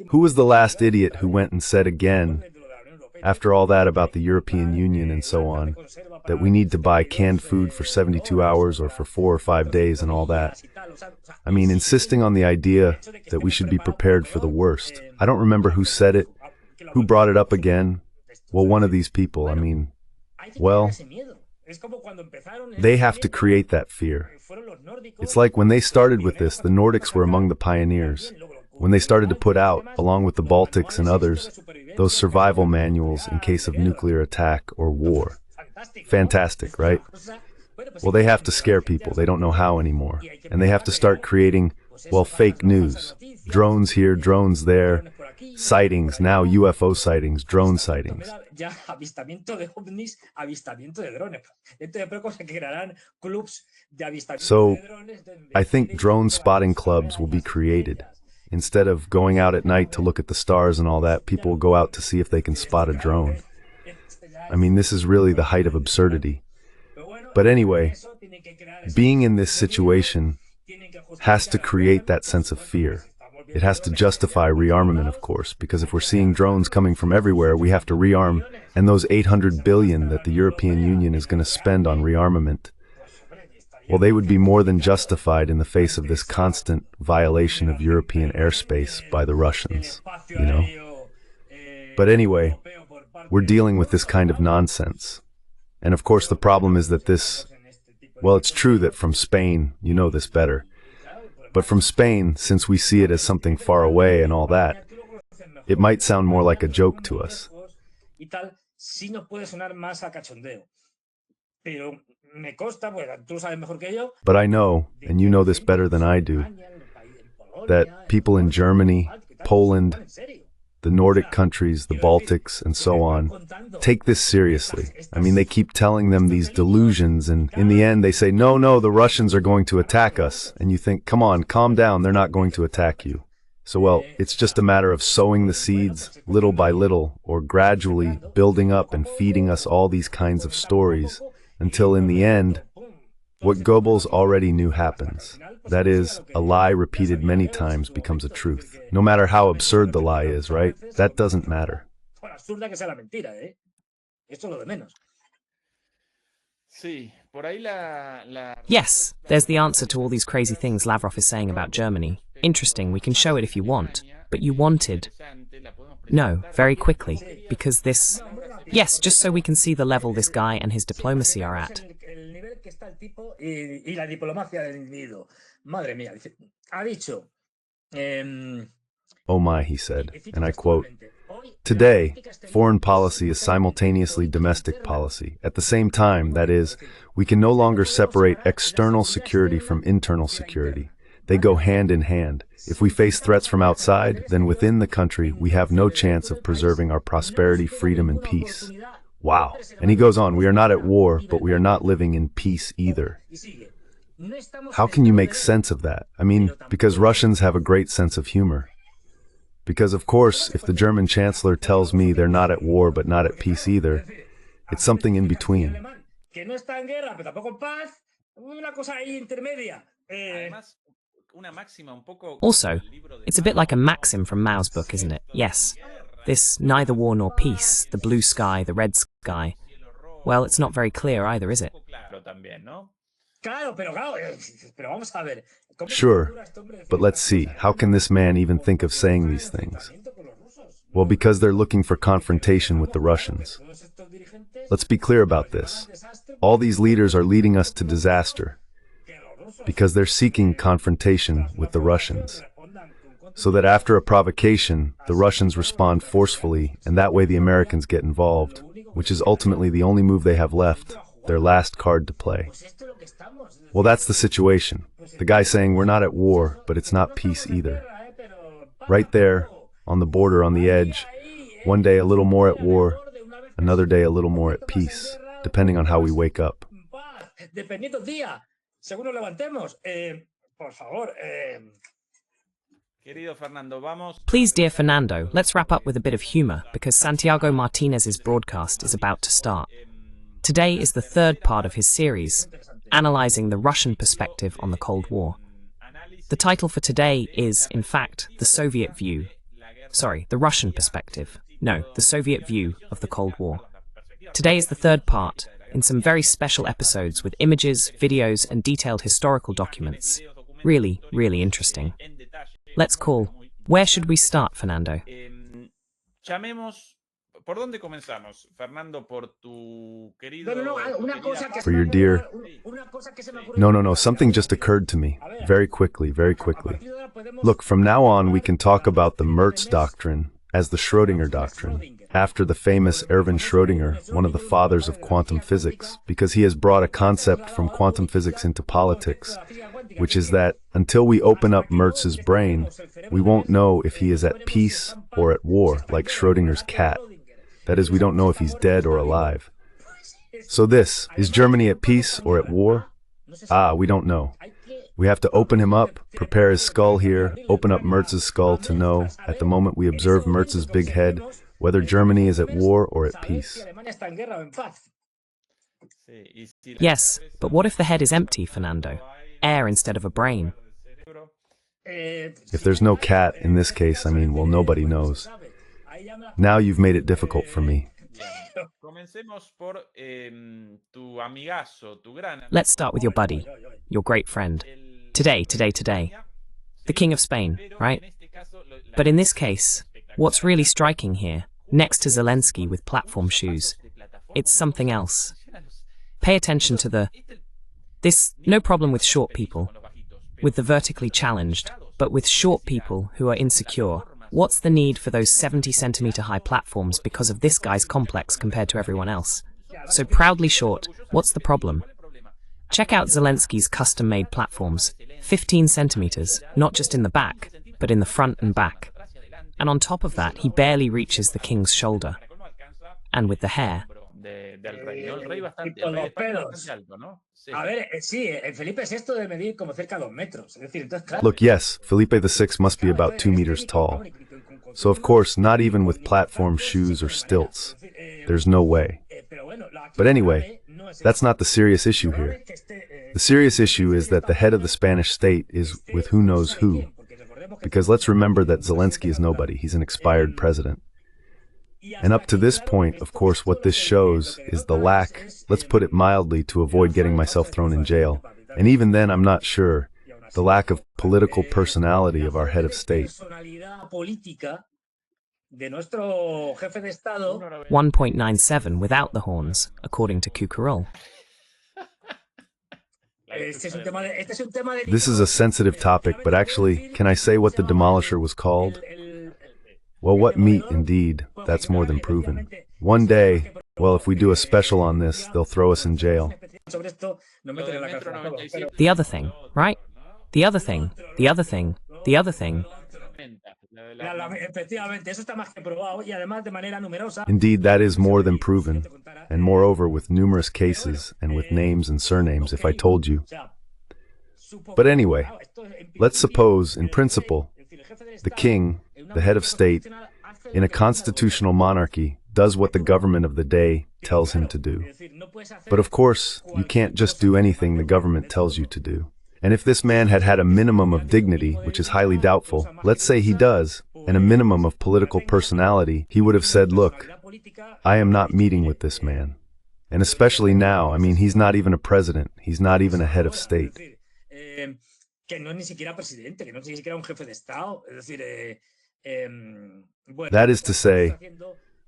Who was the last idiot who went and said again, after all that about the European Union and so on, that we need to buy canned food for 72 hours or for 4 or 5 days and all that? I mean, insisting on the idea that we should be prepared for the worst. I don't remember who said it, who brought it up again. Well, one of these people, I mean, well, they have to create that fear. It's like when they started with this, the Nordics were among the pioneers. When they started to put out, along with the Baltics and others, those survival manuals in case of nuclear attack or war. Fantastic, right? Well, they have to scare people. They don't know how anymore. And they have to start creating, well, fake news. Drones here, drones there. Sightings, now UFO sightings, drone sightings. So, I think drone spotting clubs will be created. Instead of going out at night to look at the stars and all that, people will go out to see if they can spot a drone. I mean, this is really the height of absurdity. But anyway, being in this situation has to create that sense of fear. It has to justify rearmament, of course, because if we're seeing drones coming from everywhere, we have to rearm, and those 800 billion that the European Union is going to spend on rearmament, well, they would be more than justified in the face of this constant violation of European airspace by the Russians, you know? But anyway, we're dealing with this kind of nonsense. And of course, the problem is that this, well, it's true that from Spain, you know this better. But from Spain, since we see it as something far away and all that, it might sound more like a joke to us. But I know, and you know this better than I do, that people in Germany, Poland, the Nordic countries, the Baltics, and so on, take this seriously. I mean, they keep telling them these delusions, and in the end they say, no, no, the Russians are going to attack us. And you think, come on, calm down, they're not going to attack you. So, well, it's just a matter of sowing the seeds little by little, or gradually building up and feeding us all these kinds of stories, until in the end, what Goebbels already knew happens. That is, a lie repeated many times becomes a truth. No matter how absurd the lie is, right? That doesn't matter. Yes, there's the answer to all these crazy things Lavrov is saying about Germany. Interesting, we can show it if you want. But you wanted... No, very quickly, because this... Yes, just so we can see the level this guy and his diplomacy are at. Oh my, he said, and I quote, "Today, foreign policy is simultaneously domestic policy. At the same time, that is, we can no longer separate external security from internal security. They go hand in hand. If we face threats from outside, then within the country, we have no chance of preserving our prosperity, freedom, and peace." Wow. And he goes on, we are not at war, but we are not living in peace either. How can you make sense of that? I mean, because Russians have a great sense of humor. Because, of course, if the German chancellor tells me they're not at war but not at peace either, it's something in between. Also, it's a bit like a maxim from Mao's book, isn't it? Yes. This neither war nor peace, the blue sky, the red sky. Well, it's not very clear either, is it? Sure, but let's see, how can this man even think of saying these things? Well, because they're looking for confrontation with the Russians. Let's be clear about this. All these leaders are leading us to disaster because they're seeking confrontation with the Russians. So that after a provocation, the Russians respond forcefully, and that way the Americans get involved, which is ultimately the only move they have left, their last card to play. Well, that's the situation. The guy saying we're not at war, but it's not peace either. Right there, on the border, on the edge, one day a little more at war, another day a little more at peace, depending on how we wake up. Please, dear Fernando, let's wrap up with a bit of humor, because Santiago Martinez's broadcast is about to start. Today is the third part of his series, analyzing the Russian perspective on the Cold War. The title for today is, in fact, the Soviet view. Sorry, the Russian perspective. No, the Soviet view of the Cold War. Today is the third part, in some very special episodes with images, videos, and detailed historical documents. Really, really interesting. Let's call. Where should we start, Fernando? For your dear... No, something just occurred to me. Very quickly, very quickly. Look, from now on we can talk about the Merz doctrine as the Schrödinger doctrine, after the famous Erwin Schrödinger, one of the fathers of quantum physics, because he has brought a concept from quantum physics into politics, which is that until we open up Merz's brain, we won't know if he is at peace or at war, like Schrödinger's cat. That is, we don't know if he's dead or alive. So this, is Germany at peace or at war? We don't know. We have to open him up, prepare his skull here, open up Merz's skull to know, at the moment we observe Merz's big head, whether Germany is at war or at peace. Yes, but what if the head is empty, Fernando? Air instead of a brain. If there's no cat, in this case, I mean, well, nobody knows. Now you've made it difficult for me. Let's start with your buddy, your great friend. Today. The King of Spain, right? But in this case, what's really striking here, next to Zelensky with platform shoes, it's something else. Pay attention to this, no problem with short people, with the vertically challenged, but with short people who are insecure. What's the need for those 70-centimeter high platforms because of this guy's complex compared to everyone else? So proudly short, what's the problem? Check out Zelensky's custom-made platforms, 15 centimeters, not just in the back, but in the front and back. And on top of that, he barely reaches the king's shoulder. And with the hair. Look, yes, Felipe VI must be about 2 meters tall. So of course, not even with platform shoes or stilts. There's no way. But anyway, that's not the serious issue here. The serious issue is that the head of the Spanish state is with who knows who. Because let's remember that Zelensky is nobody. He's an expired president. And up to this point, of course, what this shows is the lack, let's put it mildly to avoid getting myself thrown in jail. And even then, I'm not sure, the lack of political personality of our head of state. 1.97 without the horns, according to Cucurul. This is a sensitive topic, but actually, can I say what the demolisher was called? Well, what meat, indeed, that's more than proven. One day, well, if we do a special on this, they'll throw us in jail. The other thing, right? The other thing. Indeed, that is more than proven, and moreover with numerous cases and with names and surnames, if I told you. But anyway, let's suppose, in principle, the king, the head of state, in a constitutional monarchy, does what the government of the day tells him to do. But of course, you can't just do anything the government tells you to do. And if this man had had a minimum of dignity, which is highly doubtful, let's say he does, and a minimum of political personality, he would have said, look, I am not meeting with this man. And especially now, I mean, he's not even a president. He's not even a head of state. That is to say,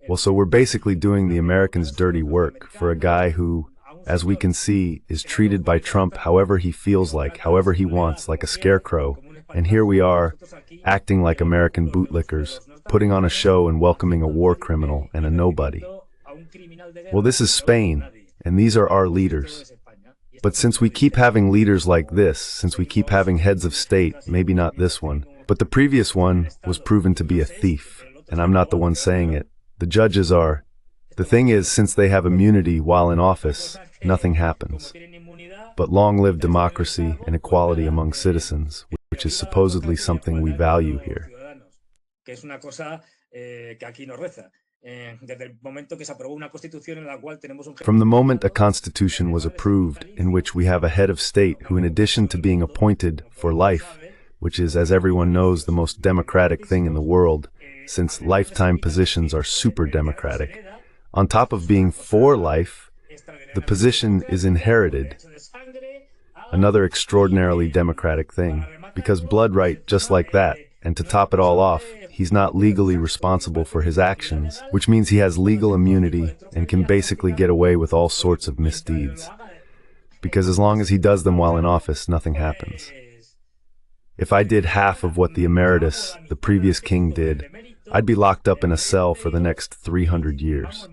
well, so we're basically doing the Americans' dirty work for a guy who, as we can see, is treated by Trump however he feels like, however he wants, like a scarecrow. And here we are, acting like American bootlickers, putting on a show and welcoming a war criminal and a nobody. Well, this is Spain, and these are our leaders. But since we keep having leaders like this, since we keep having heads of state, maybe not this one, but the previous one was proven to be a thief, and I'm not the one saying it. The judges are. The thing is, since they have immunity while in office, nothing happens. But long live democracy and equality among citizens, which is supposedly something we value here. From the moment a constitution was approved, in which we have a head of state who, in addition to being appointed for life, which is, as everyone knows, the most democratic thing in the world, since lifetime positions are super democratic, on top of being for life, the position is inherited. Another extraordinarily democratic thing, because blood right just like that, and to top it all off, he's not legally responsible for his actions, which means he has legal immunity and can basically get away with all sorts of misdeeds. Because as long as he does them while in office, nothing happens. If I did half of what the emeritus, the previous king, did, I'd be locked up in a cell for the next 300 years.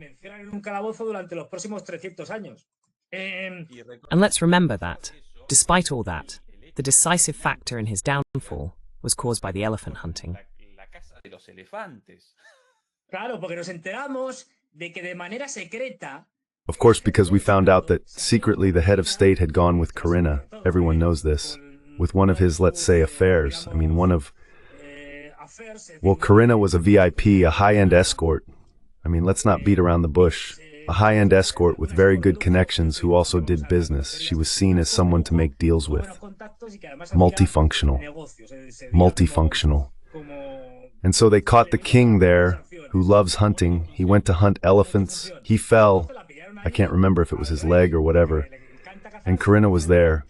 And let's remember that, despite all that, the decisive factor in his downfall was caused by the elephant hunting. Of course, because we found out that secretly the head of state had gone with Corinna, everyone knows this, with one of his, let's say, affairs. I mean, well, Corinna was a VIP, a high-end escort. I mean, let's not beat around the bush. A high-end escort with very good connections who also did business. She was seen as someone to make deals with. Multifunctional. And so they caught the king there, who loves hunting. He went to hunt elephants. He fell. I can't remember if it was his leg or whatever. And Corinna was there.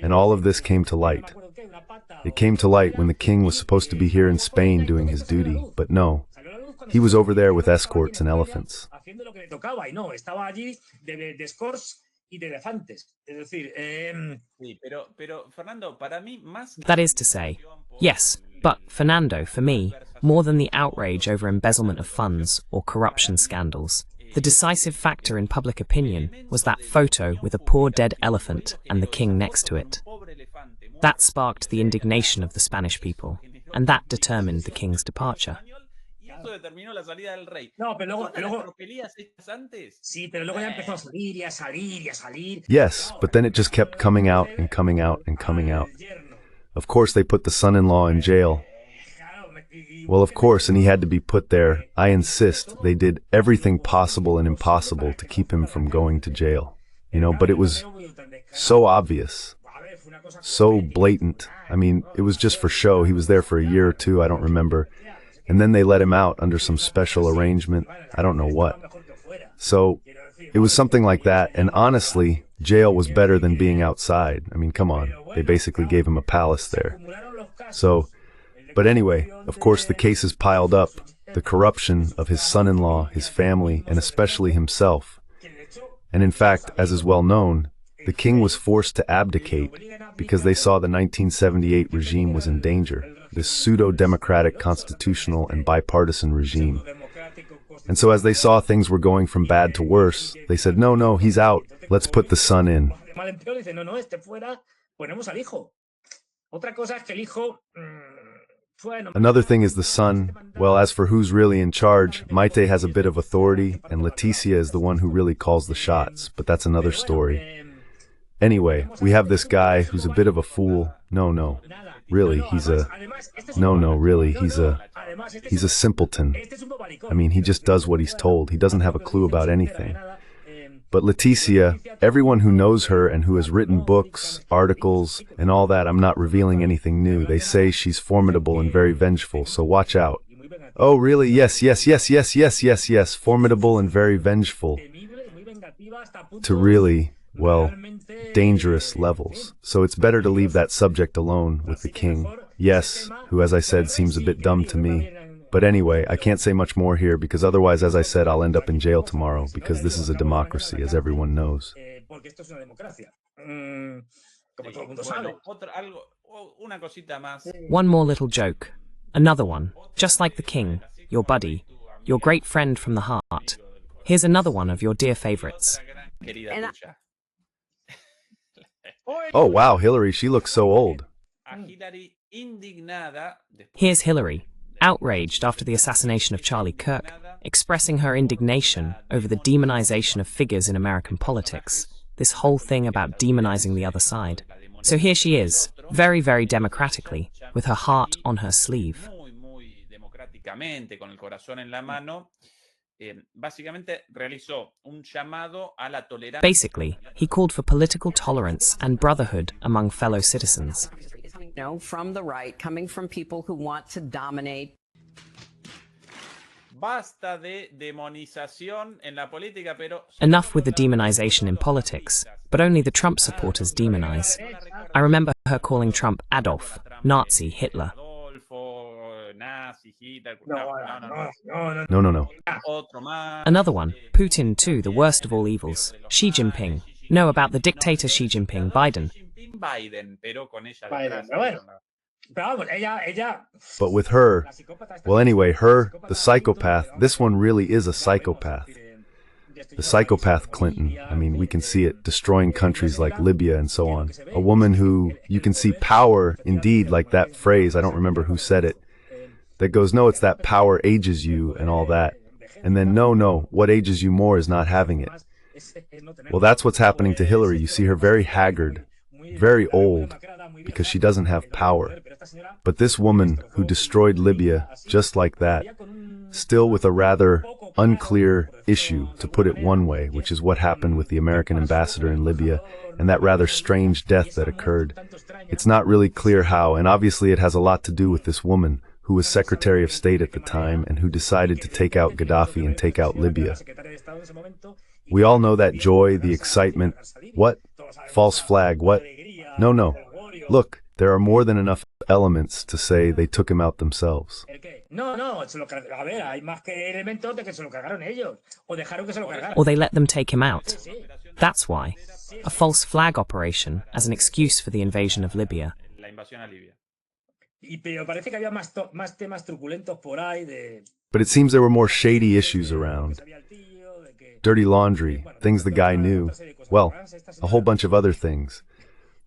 And all of this came to light. It came to light when the king was supposed to be here in Spain doing his duty, but no. He was over there with escorts and elephants. That is to say, yes, but Fernando, for me, more than the outrage over embezzlement of funds or corruption scandals, the decisive factor in public opinion was that photo with a poor dead elephant and the king next to it. That sparked the indignation of the Spanish people, and that determined the king's departure. No, pero luego sí, pero luego ya empezó a salir y a salir y a salir. Yes, but then it just kept coming out and coming out and coming out. Of course, they put the son-in-law in jail. Well, of course, and he had to be put there. I insist they did everything possible and impossible to keep him from going to jail. You know, but it was so obvious, so blatant. I mean, it was just for show. He was there for a year or two, I don't remember. And then they let him out under some special arrangement. I don't know what. So it was something like that. And honestly, jail was better than being outside. I mean, come on. They basically gave him a palace there. So, but anyway, of course, the cases piled up. The corruption of his son-in-law, his family, and especially himself. And in fact, as is well known, the king was forced to abdicate because they saw the 1978 regime was in danger, this pseudo-democratic constitutional and bipartisan regime. And so as they saw things were going from bad to worse, they said, no, he's out. Let's put the son in. Another thing is the son. Well, as for who's really in charge, Maite has a bit of authority, and Leticia is the one who really calls the shots, but that's another story. Anyway, we have this guy who's a bit of a fool. Really, he's a simpleton. I mean, he just does what he's told. He doesn't have a clue about anything. But Leticia, everyone who knows her and who has written books, articles, and all that, I'm not revealing anything new. They say she's formidable and very vengeful, so watch out. Oh, really? Yes, formidable and very vengeful. To really, well, dangerous levels. So it's better to leave that subject alone with the king. Yes, who, as I said, seems a bit dumb to me. But anyway, I can't say much more here because otherwise, as I said, I'll end up in jail tomorrow because this is a democracy, as everyone knows. One more little joke. Another one, just like the king, your buddy, your great friend from the heart. Here's another one of your dear favorites. Oh, wow, Hillary, she looks so old. Here's Hillary, outraged after the assassination of Charlie Kirk, expressing her indignation over the demonization of figures in American politics, this whole thing about demonizing the other side. So here she is, very, very democratically, with her heart on her sleeve. Basically, he called for political tolerance and brotherhood among fellow citizens. From the right, coming from people who want to dominate. Enough with the demonization in politics, but only the Trump supporters demonize. I remember her calling Trump Adolf, Nazi, Hitler. No. Another one, Putin too, the worst of all evils. Xi Jinping. No, about the dictator Xi Jinping, Biden. But with her, well anyway, her, the psychopath, this one really is a psychopath. The psychopath Clinton, I mean, we can see it destroying countries like Libya and so on. A woman who, you can see power, indeed, like that phrase, I don't remember who said it, that goes, no, it's that power ages you and all that. And then, no, what ages you more is not having it. Well, that's what's happening to Hillary. You see her very haggard, very old, because she doesn't have power. But this woman who destroyed Libya just like that, still with a rather unclear issue, to put it one way, which is what happened with the American ambassador in Libya and that rather strange death that occurred. It's not really clear how, and obviously it has a lot to do with this woman who was Secretary of State at the time and who decided to take out Gaddafi and take out Libya. We all know that joy, the excitement. What? False flag, what? No. Look, there are more than enough elements to say they took him out themselves. Or they let them take him out. That's why. A false flag operation as an excuse for the invasion of Libya. But it seems there were more shady issues around. Dirty laundry, things the guy knew. Well, a whole bunch of other things.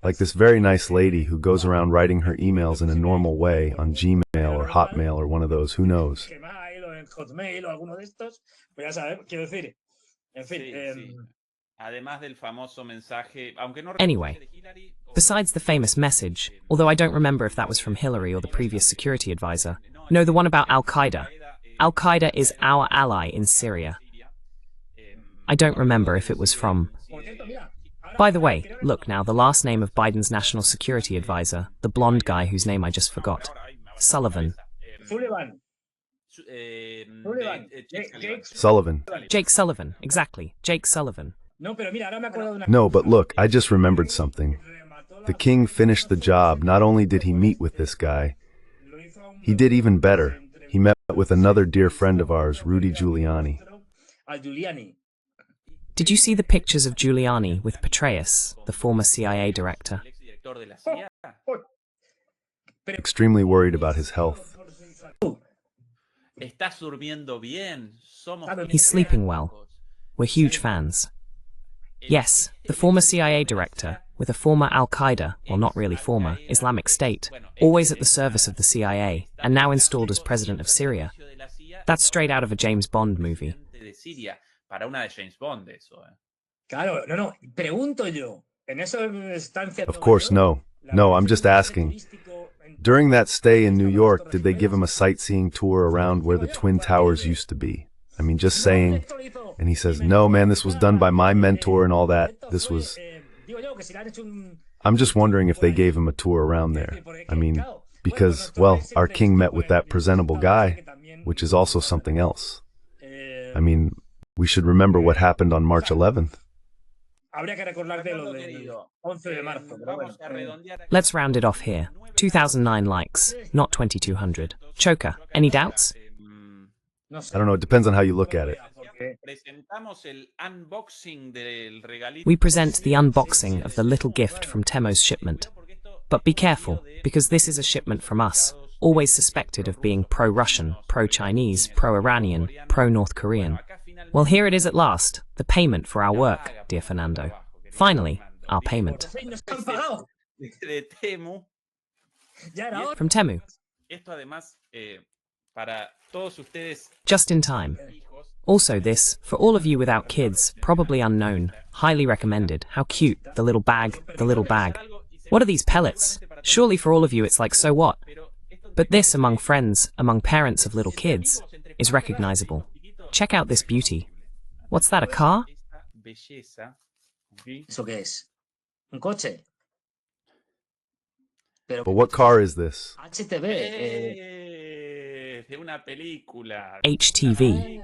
Like this very nice lady who goes around writing her emails in a normal way on Gmail or Hotmail or one of those, who knows? Anyway, besides the famous message, although I don't remember if that was from Hillary or the previous security advisor, no, the one about Al-Qaeda. Al-Qaeda is our ally in Syria. I don't remember if it was from... By the way, look now, the last name of Biden's national security advisor, the blonde guy whose name I just forgot. Sullivan. Sullivan. Jake Sullivan, exactly, Jake Sullivan. No, but look, I just remembered something. The king finished the job. Not only did he meet with this guy, he did even better. He met with another dear friend of ours, Rudy Giuliani. Did you see the pictures of Giuliani with Petraeus, the former CIA director? Extremely worried about his health. He's sleeping well. We're huge fans. Yes, the former CIA director, with a former Al-Qaeda, well not really former, Islamic State, always at the service of the CIA, and now installed as president of Syria. That's straight out of a James Bond movie. Of course, no. No, I'm just asking. During that stay in New York, did they give him a sightseeing tour around where the Twin Towers used to be? I mean, just saying. And he says, no, man, this was done by my mentor and all that. This was... I'm just wondering if they gave him a tour around there. I mean, because, well, our king met with that presentable guy, which is also something else. I mean, we should remember what happened on March 11th. Let's round it off here. 2,009 likes, not 2,200. Choker, any doubts? I don't know, it depends on how you look at it. We present the unboxing of the little gift from Temo's shipment. But be careful, because this is a shipment from us, always suspected of being pro-Russian, pro-Chinese, pro-Iranian, pro-North Korean. Well, here it is at last, the payment for our work, dear Fernando. Finally, our payment. From Temu. Just in time. Also this, for all of you without kids, probably unknown, highly recommended. How cute, the little bag, the little bag. What are these pellets? Surely for all of you it's like, so what? But this, among friends, among parents of little kids, is recognizable. Check out this beauty. What's that, a car? But what car is this? HTV.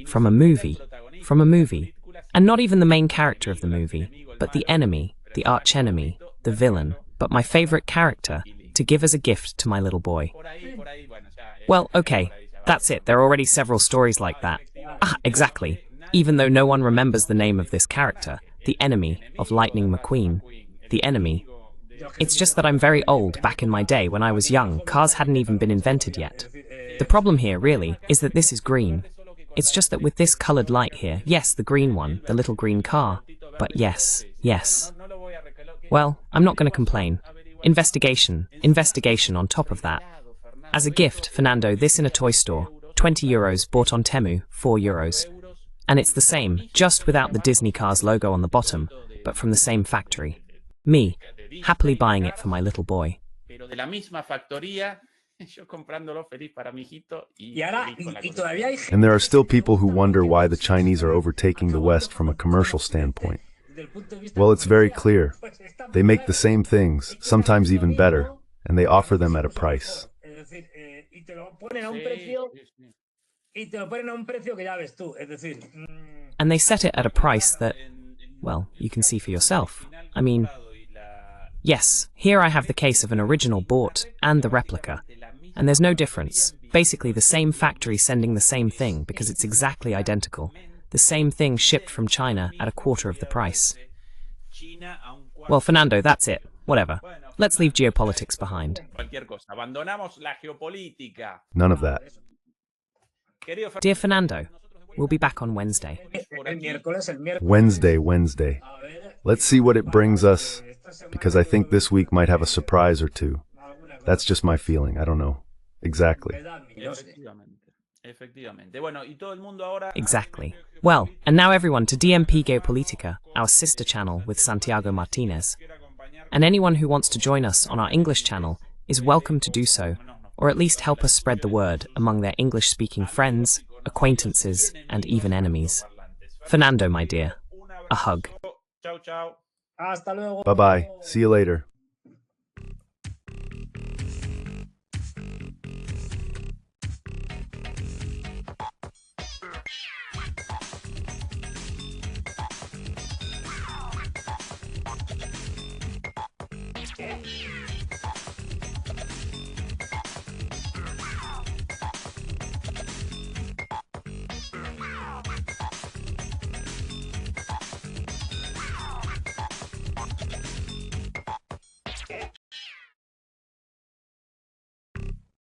From a movie. From a movie. And not even the main character of the movie, but the enemy, the archenemy, the villain, but my favorite character, to give as a gift to my little boy. Well, okay, that's it. There are already several stories like that. Ah, exactly. Even though no one remembers the name of this character, the enemy of Lightning McQueen. The enemy. It's just that I'm very old. Back in my day, when I was young, cars hadn't even been invented yet. The problem here, really, is that this is green. It's just that with this colored light here, yes, the green one, the little green car, but yes, yes. Well, I'm not going to complain. Investigation on top of that. As a gift, Fernando, this in a toy store, 20 euros, bought on Temu, 4 euros. And it's the same, just without the Disney Cars logo on the bottom, but from the same factory. Me, happily buying it for my little boy. And there are still people who wonder why the Chinese are overtaking the West from a commercial standpoint. Well, it's very clear. They make the same things, sometimes even better, and they offer them at a price. And they set it at a price that, well, you can see for yourself. I mean, yes, here I have the case of an original bought and the replica. And there's no difference. Basically the same factory sending the same thing because it's exactly identical. The same thing shipped from China at a quarter of the price. Well, Fernando, that's it. Whatever. Let's leave geopolitics behind. None of that. Dear Fernando, we'll be back on Wednesday. Wednesday. Let's see what it brings us, because I think this week might have a surprise or two. That's just my feeling. I don't know. Exactly. Exactly. Well, and now everyone to DMP Geopolitica, our sister channel with Santiago Martinez. And anyone who wants to join us on our English channel is welcome to do so, or at least help us spread the word among their English-speaking friends, acquaintances, and even enemies. Fernando, my dear, a hug. Bye-bye. See you later. Yeah.